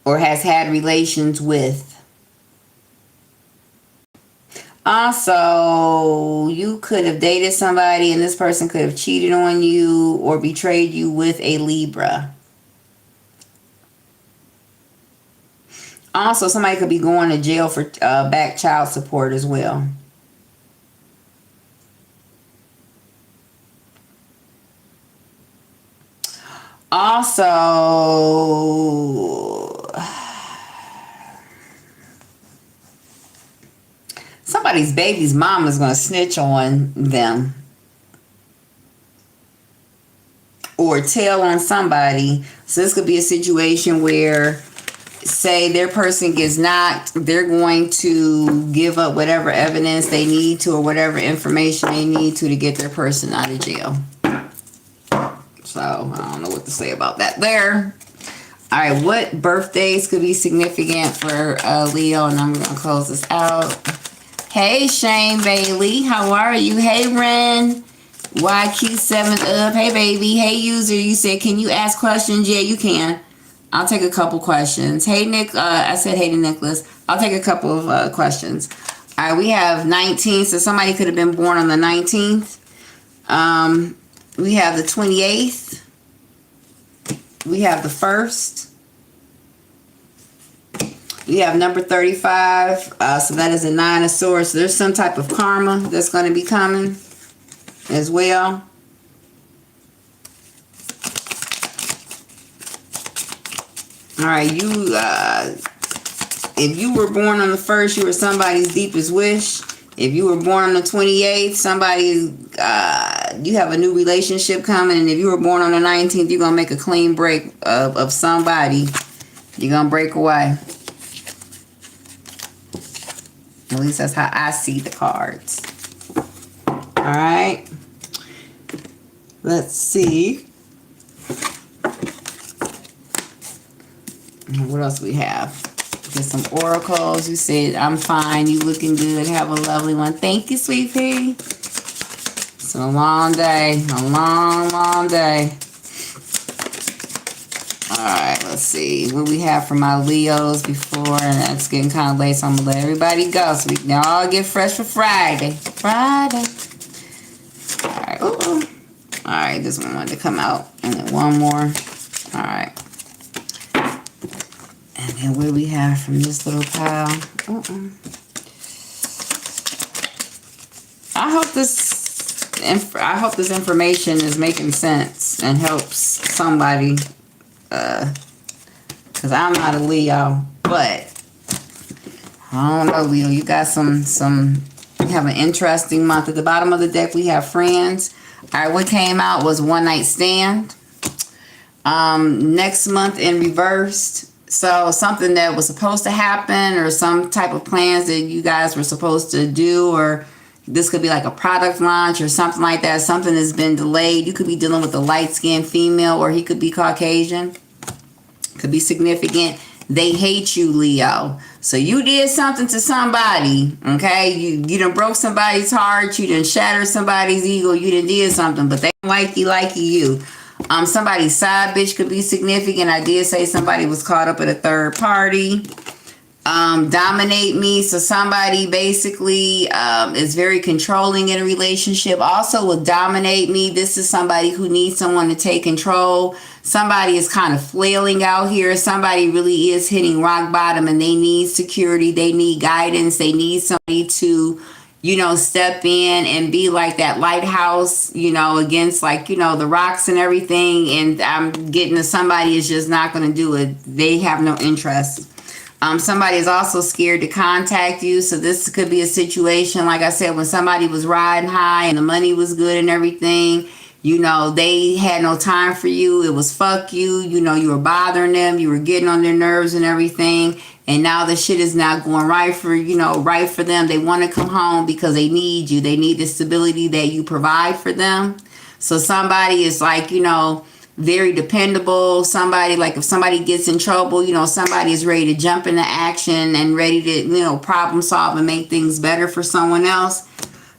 or has had relations with. Also, you could have dated somebody and this person could have cheated on you or betrayed you with a Libra. Also, somebody could be going to jail for back child support as well. Also, somebody's baby's mom is going to snitch on them or tell on somebody. So this could be a situation where, say their person gets knocked, they're going to give up whatever evidence they need to or whatever information they need to get their person out of jail. So I don't know what to say about that there. All right, what birthdays could be significant for Leo? And I'm going to close this out. Hey, Shane Bailey, how are you? Hey, Ren, YQ7 up. Hey, baby. Hey, user, you said, can you ask questions? Yeah, you can. I'll take a couple questions. Hey, Nick. I said hey to Nicholas. I'll take a couple of questions. All right, we have 19. So somebody could have been born on the 19th. We have the 28th. We have the 1st. We have number 35. So that is a 9 of Swords. So there's some type of karma that's going to be coming as well. All right, if you were born on the 1st, you were somebody's deepest wish. If you were born on the 28th, you have a new relationship coming. And if you were born on the 19th, you're going to make a clean break of somebody. You're going to break away. At least that's how I see the cards. All right. Let's see. What else we have? Get some oracles. You said, I'm fine. You looking good. Have a lovely one. Thank you, sweet pea. It's a long day. A long, long day. Alright, let's see. What we have for my Leos before. And it's getting kind of late, so I'm going to let everybody go. So we can all get fresh for Friday. Friday. Alright. Alright, this one wanted to come out. And then one more. Alright. And then what do we have from this little pile? I hope this information is making sense and helps somebody. Cause I'm not a Leo, but I don't know, Leo. You got you have an interesting month. At the bottom of the deck, we have friends. All right, what came out was one night stand. Next month in reversed. So something that was supposed to happen, or some type of plans that you guys were supposed to do, or this could be like a product launch or something like that. Something has been delayed. You could be dealing with a light-skinned female, or he could be Caucasian. Could be significant. They hate you, Leo. So you did something to somebody, okay? You done broke somebody's heart. You done shattered somebody's ego. You done did something, but they don't like you. Somebody's side bitch could be significant. I did say somebody was caught up at a third party. Dominate me. So somebody basically is very controlling in a relationship. Also will dominate me. This is somebody who needs someone to take control. Somebody is kind of flailing out here. Somebody really is hitting rock bottom, and they need security. They need guidance. They need somebody to, step in and be like that lighthouse, against the rocks and everything. And I'm getting to somebody is just not going to do it. They have no interest. Somebody is also scared to contact you. So this could be a situation, like I said, when somebody was riding high and the money was good and everything, they had no time for you. It was fuck you. You were bothering them. You were getting on their nerves and everything. And now the shit is not going right for them. They want to come home because they need you. They need the stability that you provide for them. So somebody is like, very dependable. Somebody, like if somebody gets in trouble, somebody is ready to jump into action and ready to, problem solve and make things better for someone else.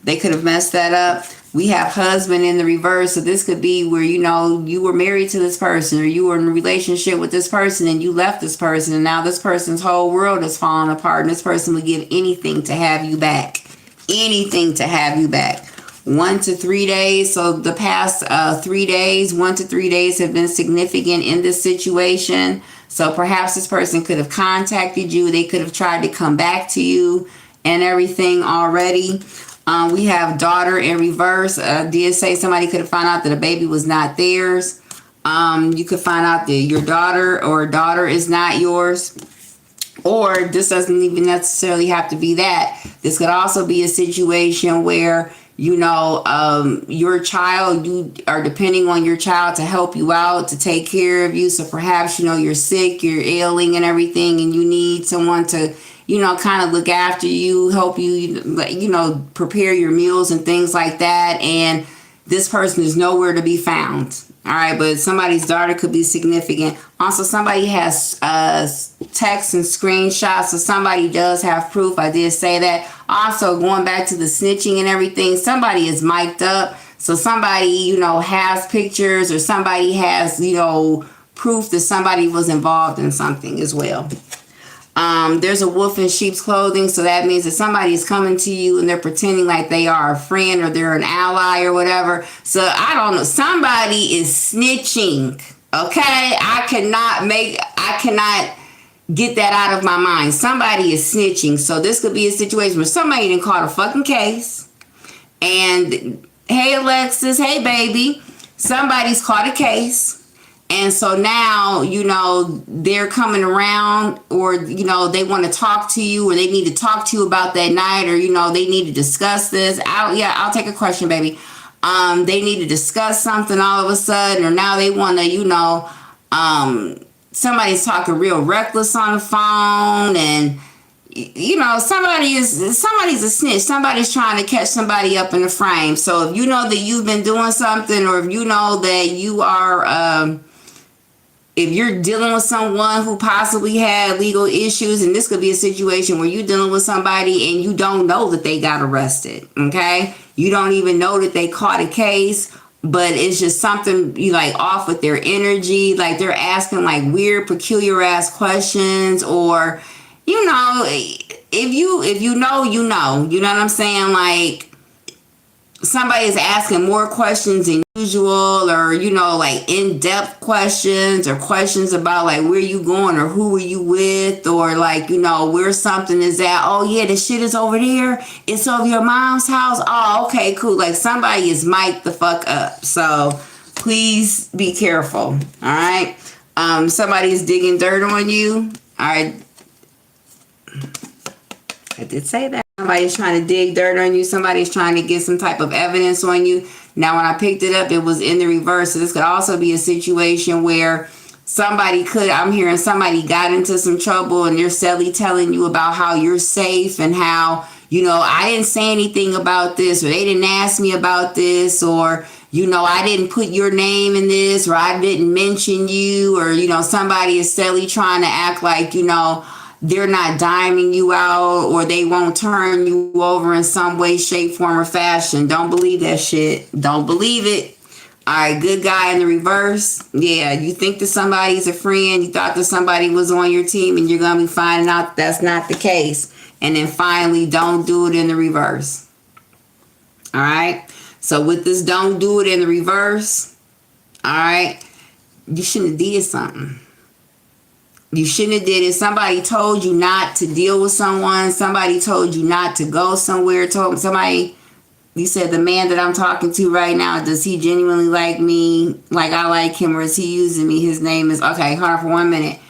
They could have messed that up. We have husband in the reverse. So this could be where, you were married to this person, or you were in a relationship with this person and you left this person, and now this person's whole world is falling apart, and this person would give anything to have you back. Anything to have you back. 1 to 3 days. So the past 3 days, 1 to 3 days have been significant in this situation. So perhaps this person could have contacted you. They could have tried to come back to you and everything already. We have daughter in reverse. Did say somebody could have found out that a baby was not theirs. You could find out that your daughter is not yours. Or this doesn't even necessarily have to be that. This could also be a situation where your child, you are depending on your child to help you out, to take care of you. So perhaps, you're sick, you're ailing and everything, and you need someone to, kind of look after you, help you, prepare your meals and things like that. And this person is nowhere to be found. All right, but somebody's daughter could be significant. Also, somebody has texts and screenshots, so somebody does have proof. I did say that. Also, going back to the snitching and everything, somebody is mic'd up. So somebody, has pictures, or somebody has, proof that somebody was involved in something as well. There's a wolf in sheep's clothing, so that means that somebody is coming to you and they're pretending like they are a friend or they're an ally or whatever. So I don't know. Somebody is snitching. Okay, I cannot get that out of my mind. Somebody is snitching. So this could be a situation where somebody didn't caught a fucking case. And hey Alexis, hey baby, somebody's caught a case. And so now, they're coming around, or, they want to talk to you, or they need to talk to you about that night, or, they need to discuss this. I'll take a question, baby. They need to discuss something all of a sudden, or now they want to, somebody's talking real reckless on the phone, and, somebody's a snitch. Somebody's trying to catch somebody up in the frame. So if you know that you've been doing something, or if you know that you are, if you're dealing with someone who possibly had legal issues, and this could be a situation where you're dealing with somebody and you don't know that they got arrested, okay? You don't even know that they caught a case, but it's just something you like off with their energy, like they're asking like weird, peculiar ass questions, or, if you know, you know what I'm saying? Like somebody is asking more questions than unusual or, you know, like in-depth questions or questions about like where you going or who are you with or like, you know, where something is at. Oh yeah, the shit is over there. It's over your mom's house. Oh, okay, cool. Like somebody is mic'd the fuck up. So please be careful. All right. Somebody is digging dirt on you. All right. I did say that. Somebody's trying to dig dirt on you. Somebody's trying to get some type of evidence on you. Now, when I picked it up, it was in the reverse. So this could also be a situation where I'm hearing somebody got into some trouble and they're silly telling you about how you're safe and how, you know, I didn't say anything about this or they didn't ask me about this or, you know, I didn't put your name in this or I didn't mention you or, you know, somebody is silly trying to act like, you know, they're not diming you out or they won't turn you over in some way, shape, form, or fashion. Don't believe that shit. Don't believe it. All right, good guy in the reverse. Yeah, you think that somebody's a friend. You thought that somebody was on your team and you're going to be finding out that's not the case. And then finally, don't do it in the reverse. All right. So with this don't do it in the reverse, all right, you shouldn't have did something. You shouldn't have did it. Somebody told you not to deal with someone. Somebody told you not to go somewhere. You said the man that I'm talking to right now, does he genuinely like me like I like him or is he using me? His name is, okay, hold on for 1 minute.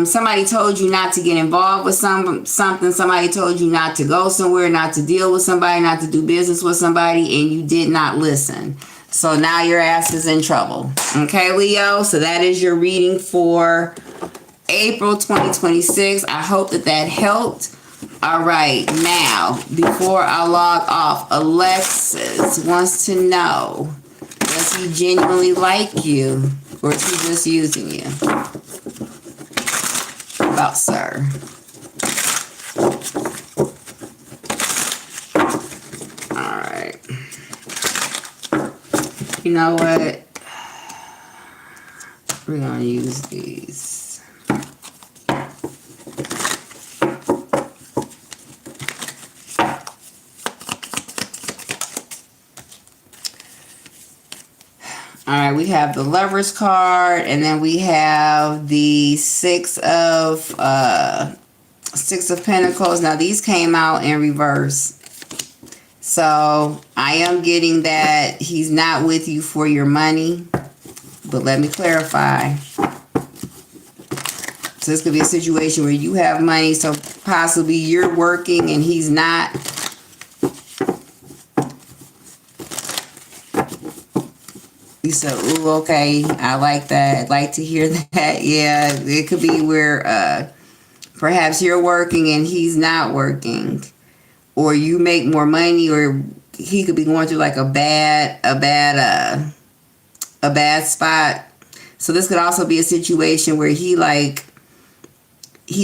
Somebody told you not to get involved with something. Somebody told you not to go somewhere, not to deal with somebody, not to do business with somebody, and you did not listen. So now your ass is in trouble. Okay, Leo? So that is your reading for April 2026. I hope that helped. All right, now, before I log off, Alexis wants to know, does he genuinely like you or is he just using you? About sir. All right. You know what? We're going to use these. All right, we have the Lovers card, and then we have the Six of Pentacles. Now, these came out in reverse. So, I am getting that he's not with you for your money. But let me clarify. So, this could be a situation where you have money, so possibly you're working and he's not. You said, ooh, okay, I like that. I'd like to hear that. Yeah, it could be where perhaps you're working and he's not working. Or you make more money, or he could be going through like a bad spot. So this could also be a situation where he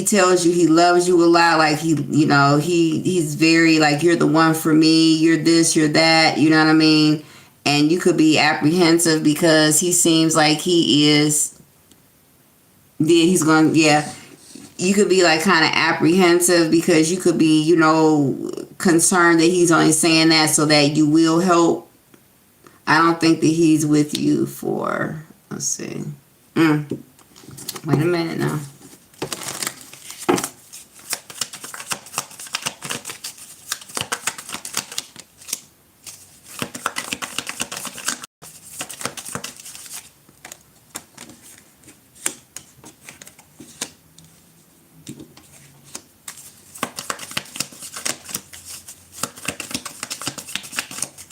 tells you he loves you a lot, like he's very like, you're the one for me, you're this, you're that, you know what I mean? And you could be apprehensive because he seems like he is, you could be like kind of apprehensive because you could be, concerned that he's only saying that so that you will help. I don't think that he's with you for, let's see. Wait a minute now.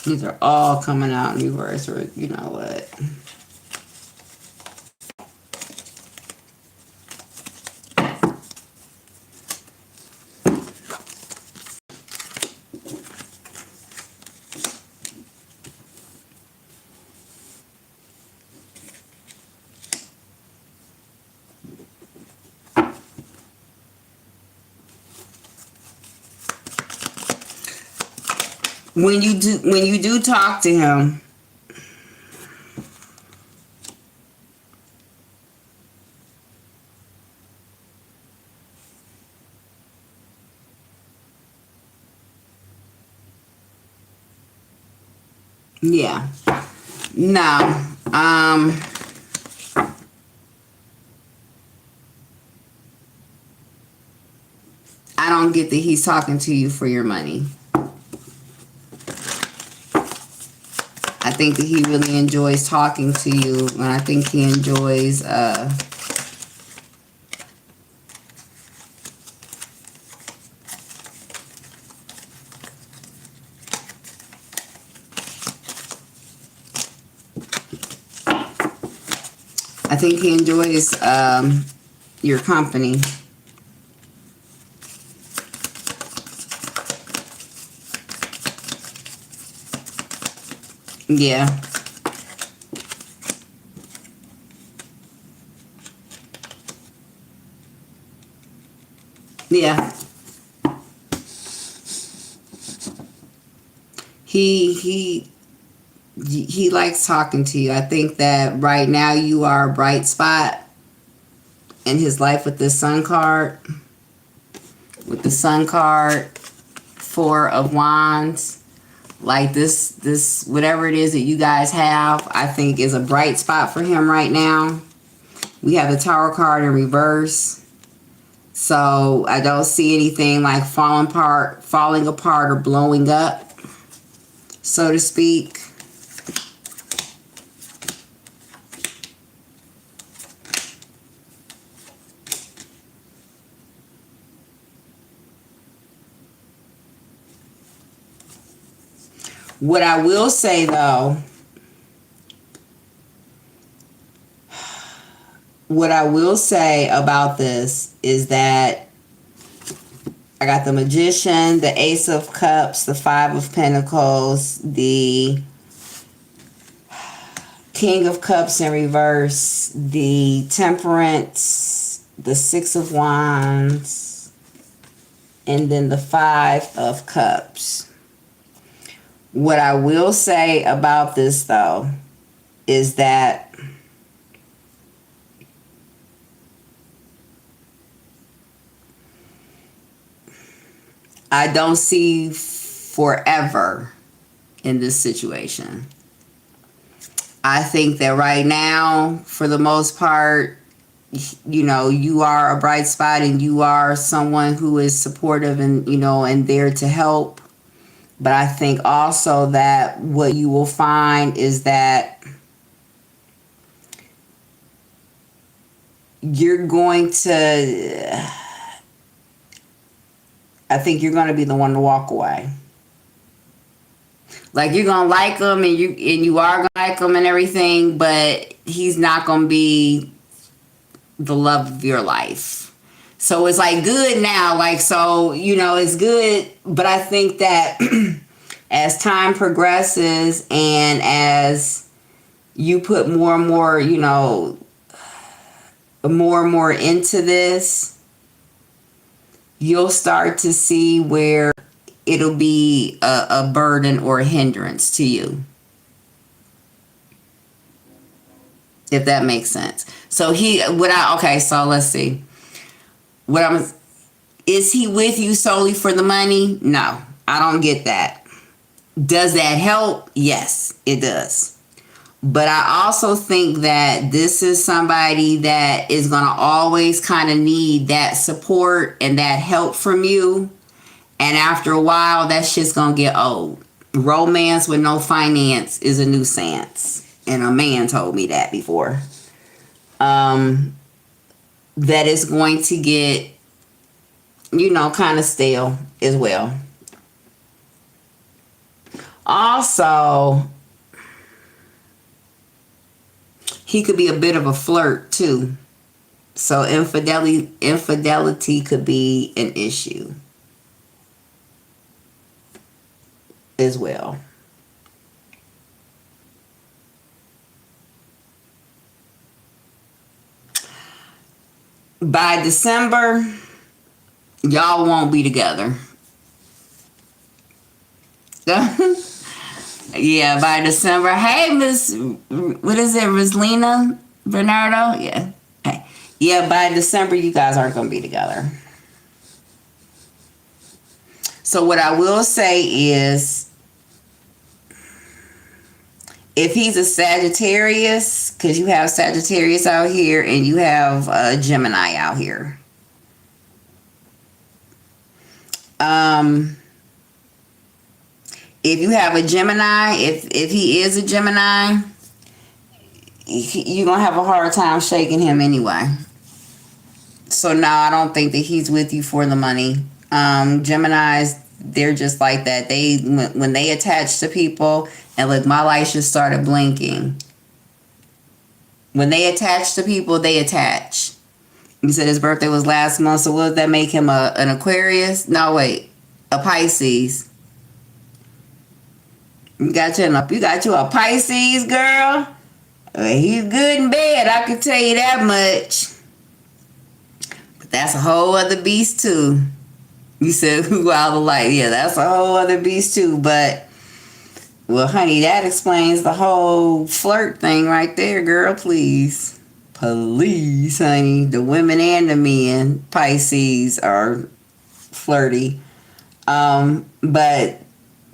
These are all coming out in reverse, or you know what. When you do talk to him, yeah. No. I don't get that he's talking to you for your money. I think that he really enjoys talking to you, and I think he enjoys your company. Yeah. Yeah. He likes talking to you. I think that right now you are a bright spot in his life with this Sun card. With the Sun card, Four of Wands. Like this whatever it is that you guys have, I think is a bright spot for him right now. We have the Tower card in reverse. So I don't see anything like falling apart or blowing up, so to speak. What I will say though, about this is that I got the Magician, the Ace of Cups, the Five of Pentacles, the King of Cups in reverse, the Temperance, the Six of Wands, and then the Five of Cups. What I will say about this though is that I don't see forever in this situation. I think that right now, for the most part, you know, you are a bright spot and you are someone who is supportive and, you know, and there to help. But I think also that what you will find is that you're going to, I think you're going to be the one to walk away. Like you're going to like him and you are going to like him and everything, but he's not going to be the love of your life. So it's like good now, like, so, you know, it's good. But I think that as time progresses and as you put more and more, you know, more and more into this, you'll start to see where it'll be a burden or a hindrance to you. If that makes sense. So so let's see. Is he with you solely for the money? No, I don't get that. Does that help? Yes, it does. But I also think that this is somebody that is going to always kind of need that support and that help from you. And after a while, that shit's going to get old. Romance with no finance is a nuisance. And a man told me that before. That is going to get, you know, kind of stale as well. Also, he could be a bit of a flirt too. So infidelity could be an issue as well. By December, y'all won't be together. Yeah, by December. Hey, Miss, what is it, Roslina Bernardo? Yeah. Hey. Yeah, by December, you guys aren't going to be together. So what I will say is, If he's a Sagittarius, because you have Sagittarius out here and you have Gemini out here. If you have a Gemini, if he is a Gemini, you're going to have a hard time shaking him anyway. So no, I don't think that he's with you for the money. Geminis, they're just like that. When they attach to people, and look, my light just started blinking. When they attach to people, they attach. You said his birthday was last month, so would that make him an Aquarius? No, wait, a Pisces. You got you a Pisces, girl. He's good in bed, I can tell you that much. But that's a whole other beast too. You said who out the light? Yeah, that's a whole other beast too. But well, honey, that explains the whole flirt thing right there, girl. Please, honey. The women and the men, Pisces, are flirty. But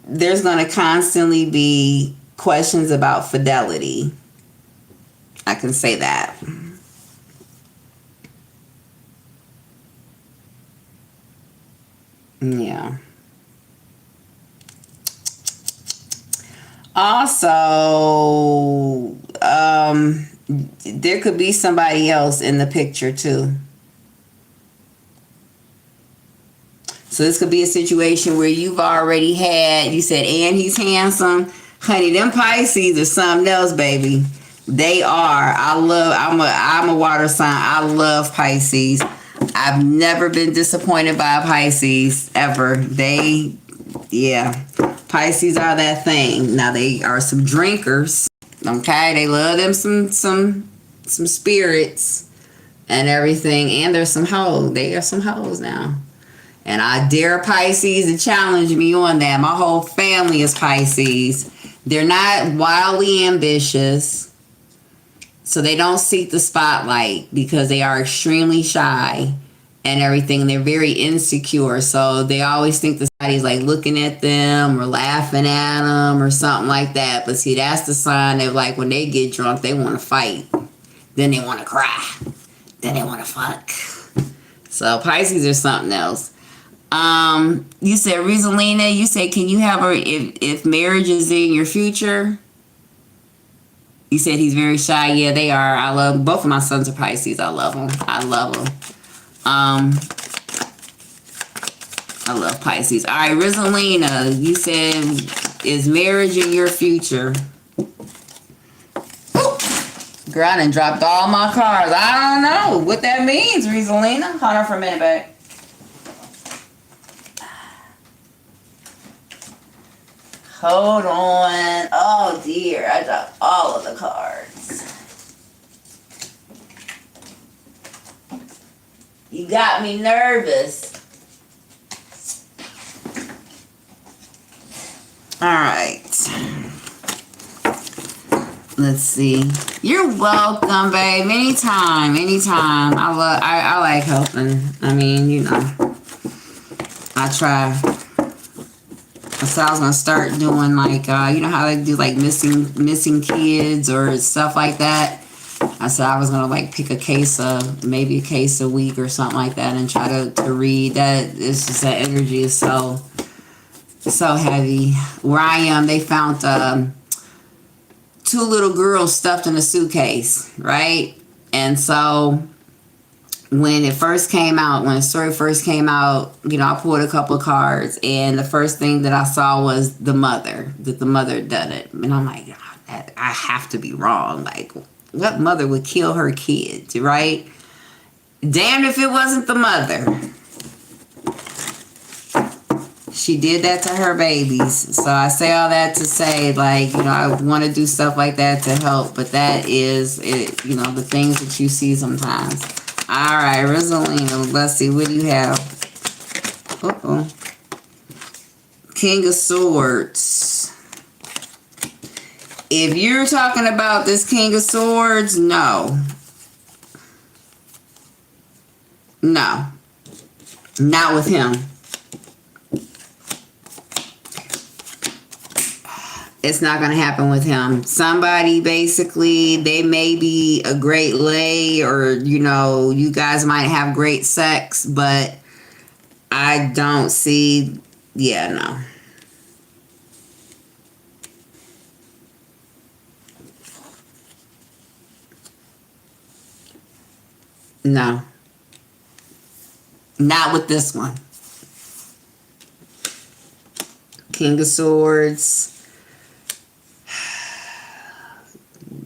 there's going to constantly be questions about fidelity. I can say that. Yeah. Also, there could be somebody else in the picture too. So this could be a situation where you've already had, you said, and he's handsome. Honey, them Pisces are something else, baby. They are. I'm a water sign. I love Pisces. I've never been disappointed by a Pisces ever. Pisces are that thing. Now they are some drinkers. Okay, they love them some spirits and everything. And there's some hoes. They are some hoes now. And I dare Pisces to challenge me on that. My whole family is Pisces. They're not wildly ambitious. So they don't seek the spotlight because they are extremely shy and everything. They're very insecure. So they always think that somebody's like looking at them or laughing at them or something like that. But see, that's the sign that like when they get drunk, they want to fight. Then they want to cry. Then they want to fuck. So Pisces are something else. You said, Rizalina, you said, can you have her if marriage is in your future? You said he's very shy. Yeah, they are. I love, both of my sons are Pisces. I love them. I love Pisces. All right, Rizalina, you said, is marriage in your future? Girl, I done dropped all my cards. I don't know what that means, Rizalina. Hold on for a minute, babe. Hold on. Oh dear, I dropped all of the cards. You got me nervous. All right. Let's see. You're welcome, babe. Anytime. I like helping. I mean, you know, I try. So I was gonna start doing like you know how they do like missing kids or stuff like that. I said I was gonna like pick maybe a case a week or something like that and try to read that. It's just that energy is so heavy. Where I am, they found 2 little girls stuffed in a suitcase, right? And so when the story first came out, you know, I pulled a couple of cards, and the first thing that I saw was that the mother done it. And I'm like, I have to be wrong. Like, what mother would kill her kids, right? Damn if it wasn't the mother. She did that to her babies. So I say all that to say, like, you know, I want to do stuff like that to help, but that is, it, you know, the things that you see sometimes. All right, Rosalina, let's see, what do you have? Uh-oh. King of Swords. If you're talking about this King of Swords, no. No. Not with him. It's not going to happen with him. Somebody, basically, they may be a great lay, or, you know, you guys might have great sex, but I don't see, yeah, no. No. Not with this one. King of Swords.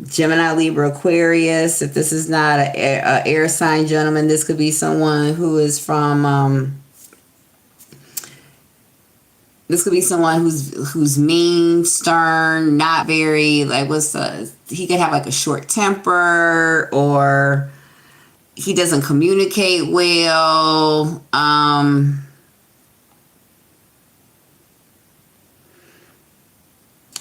Gemini, Libra, Aquarius. If this is not a air sign gentleman, this could be someone who is from this could be someone who's mean, stern, not very, like, he could have like a short temper, or he doesn't communicate well.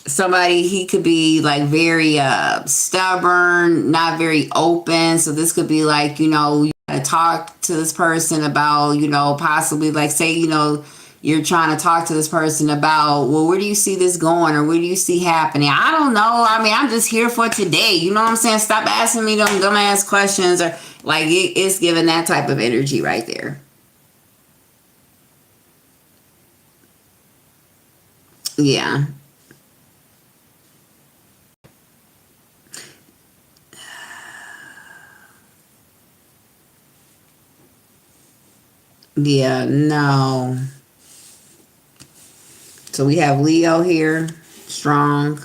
Somebody, he could be like very stubborn, not very open. So this could be like, you know, you gotta talk to this person about, you know, possibly, like, say, you know, you're trying to talk to this person about, well, where do you see this going, or where do you see happening? I don't know. I mean, I'm just here for today. You know what I'm saying? Stop asking me them dumbass questions, or like, it's giving that type of energy right there. Yeah. Yeah, no. So we have Leo here, strong.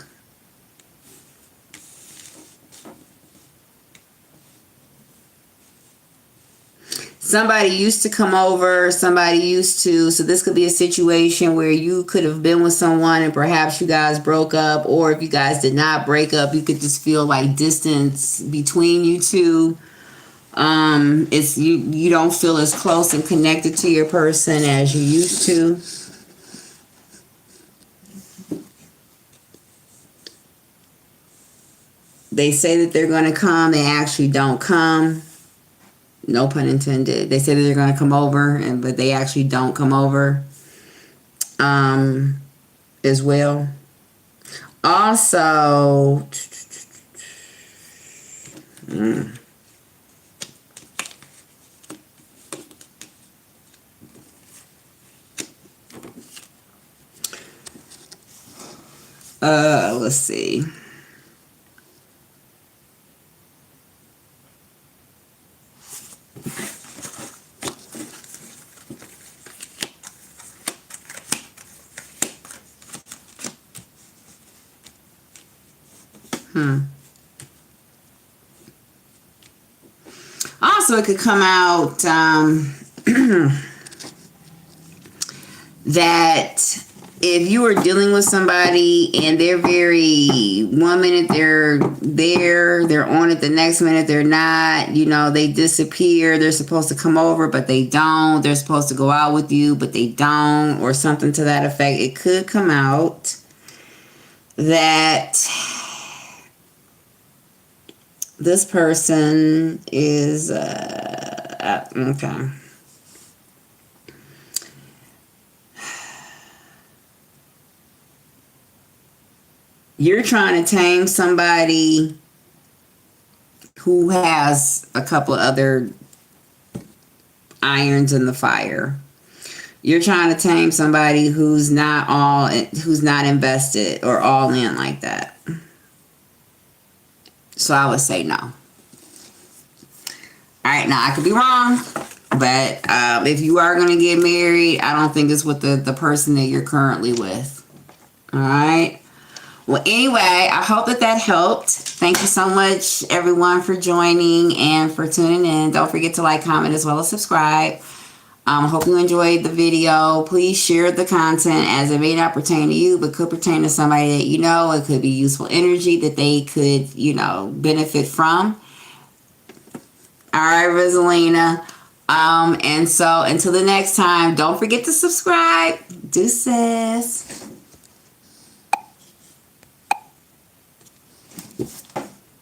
Somebody used to come over, so this could be a situation where you could have been with someone and perhaps you guys broke up, or if you guys did not break up, you could just feel like distance between you two. It's you don't feel as close and connected to your person as you used to. They say that they're going to come, they actually don't come. No pun intended. They say that they're going to come over, but they actually don't come over. As well. Also, let's see. Also, it could come out that if you are dealing with somebody and they're very, one minute they're there, they're on it, the next minute they're not, you know, they disappear. They're supposed to come over, but they don't. They're supposed to go out with you, but they don't, or something to that effect. It could come out that this person is okay. You're trying to tame somebody who has a couple of other irons in the fire. You're trying to tame somebody who's not invested or all in like that. So I would say no. All right, now I could be wrong, but if you are going to get married, I don't think it's with the person that you're currently with. All right. Well, anyway, I hope that helped. Thank you so much, everyone, for joining and for tuning in. Don't forget to like, comment, as well as subscribe. Hope you enjoyed the video. Please share the content, as it may not pertain to you, but could pertain to somebody that you know. It could be useful energy that they could, you know, benefit from. All right, Rosalina. And so until the next time, don't forget to subscribe. Deuces.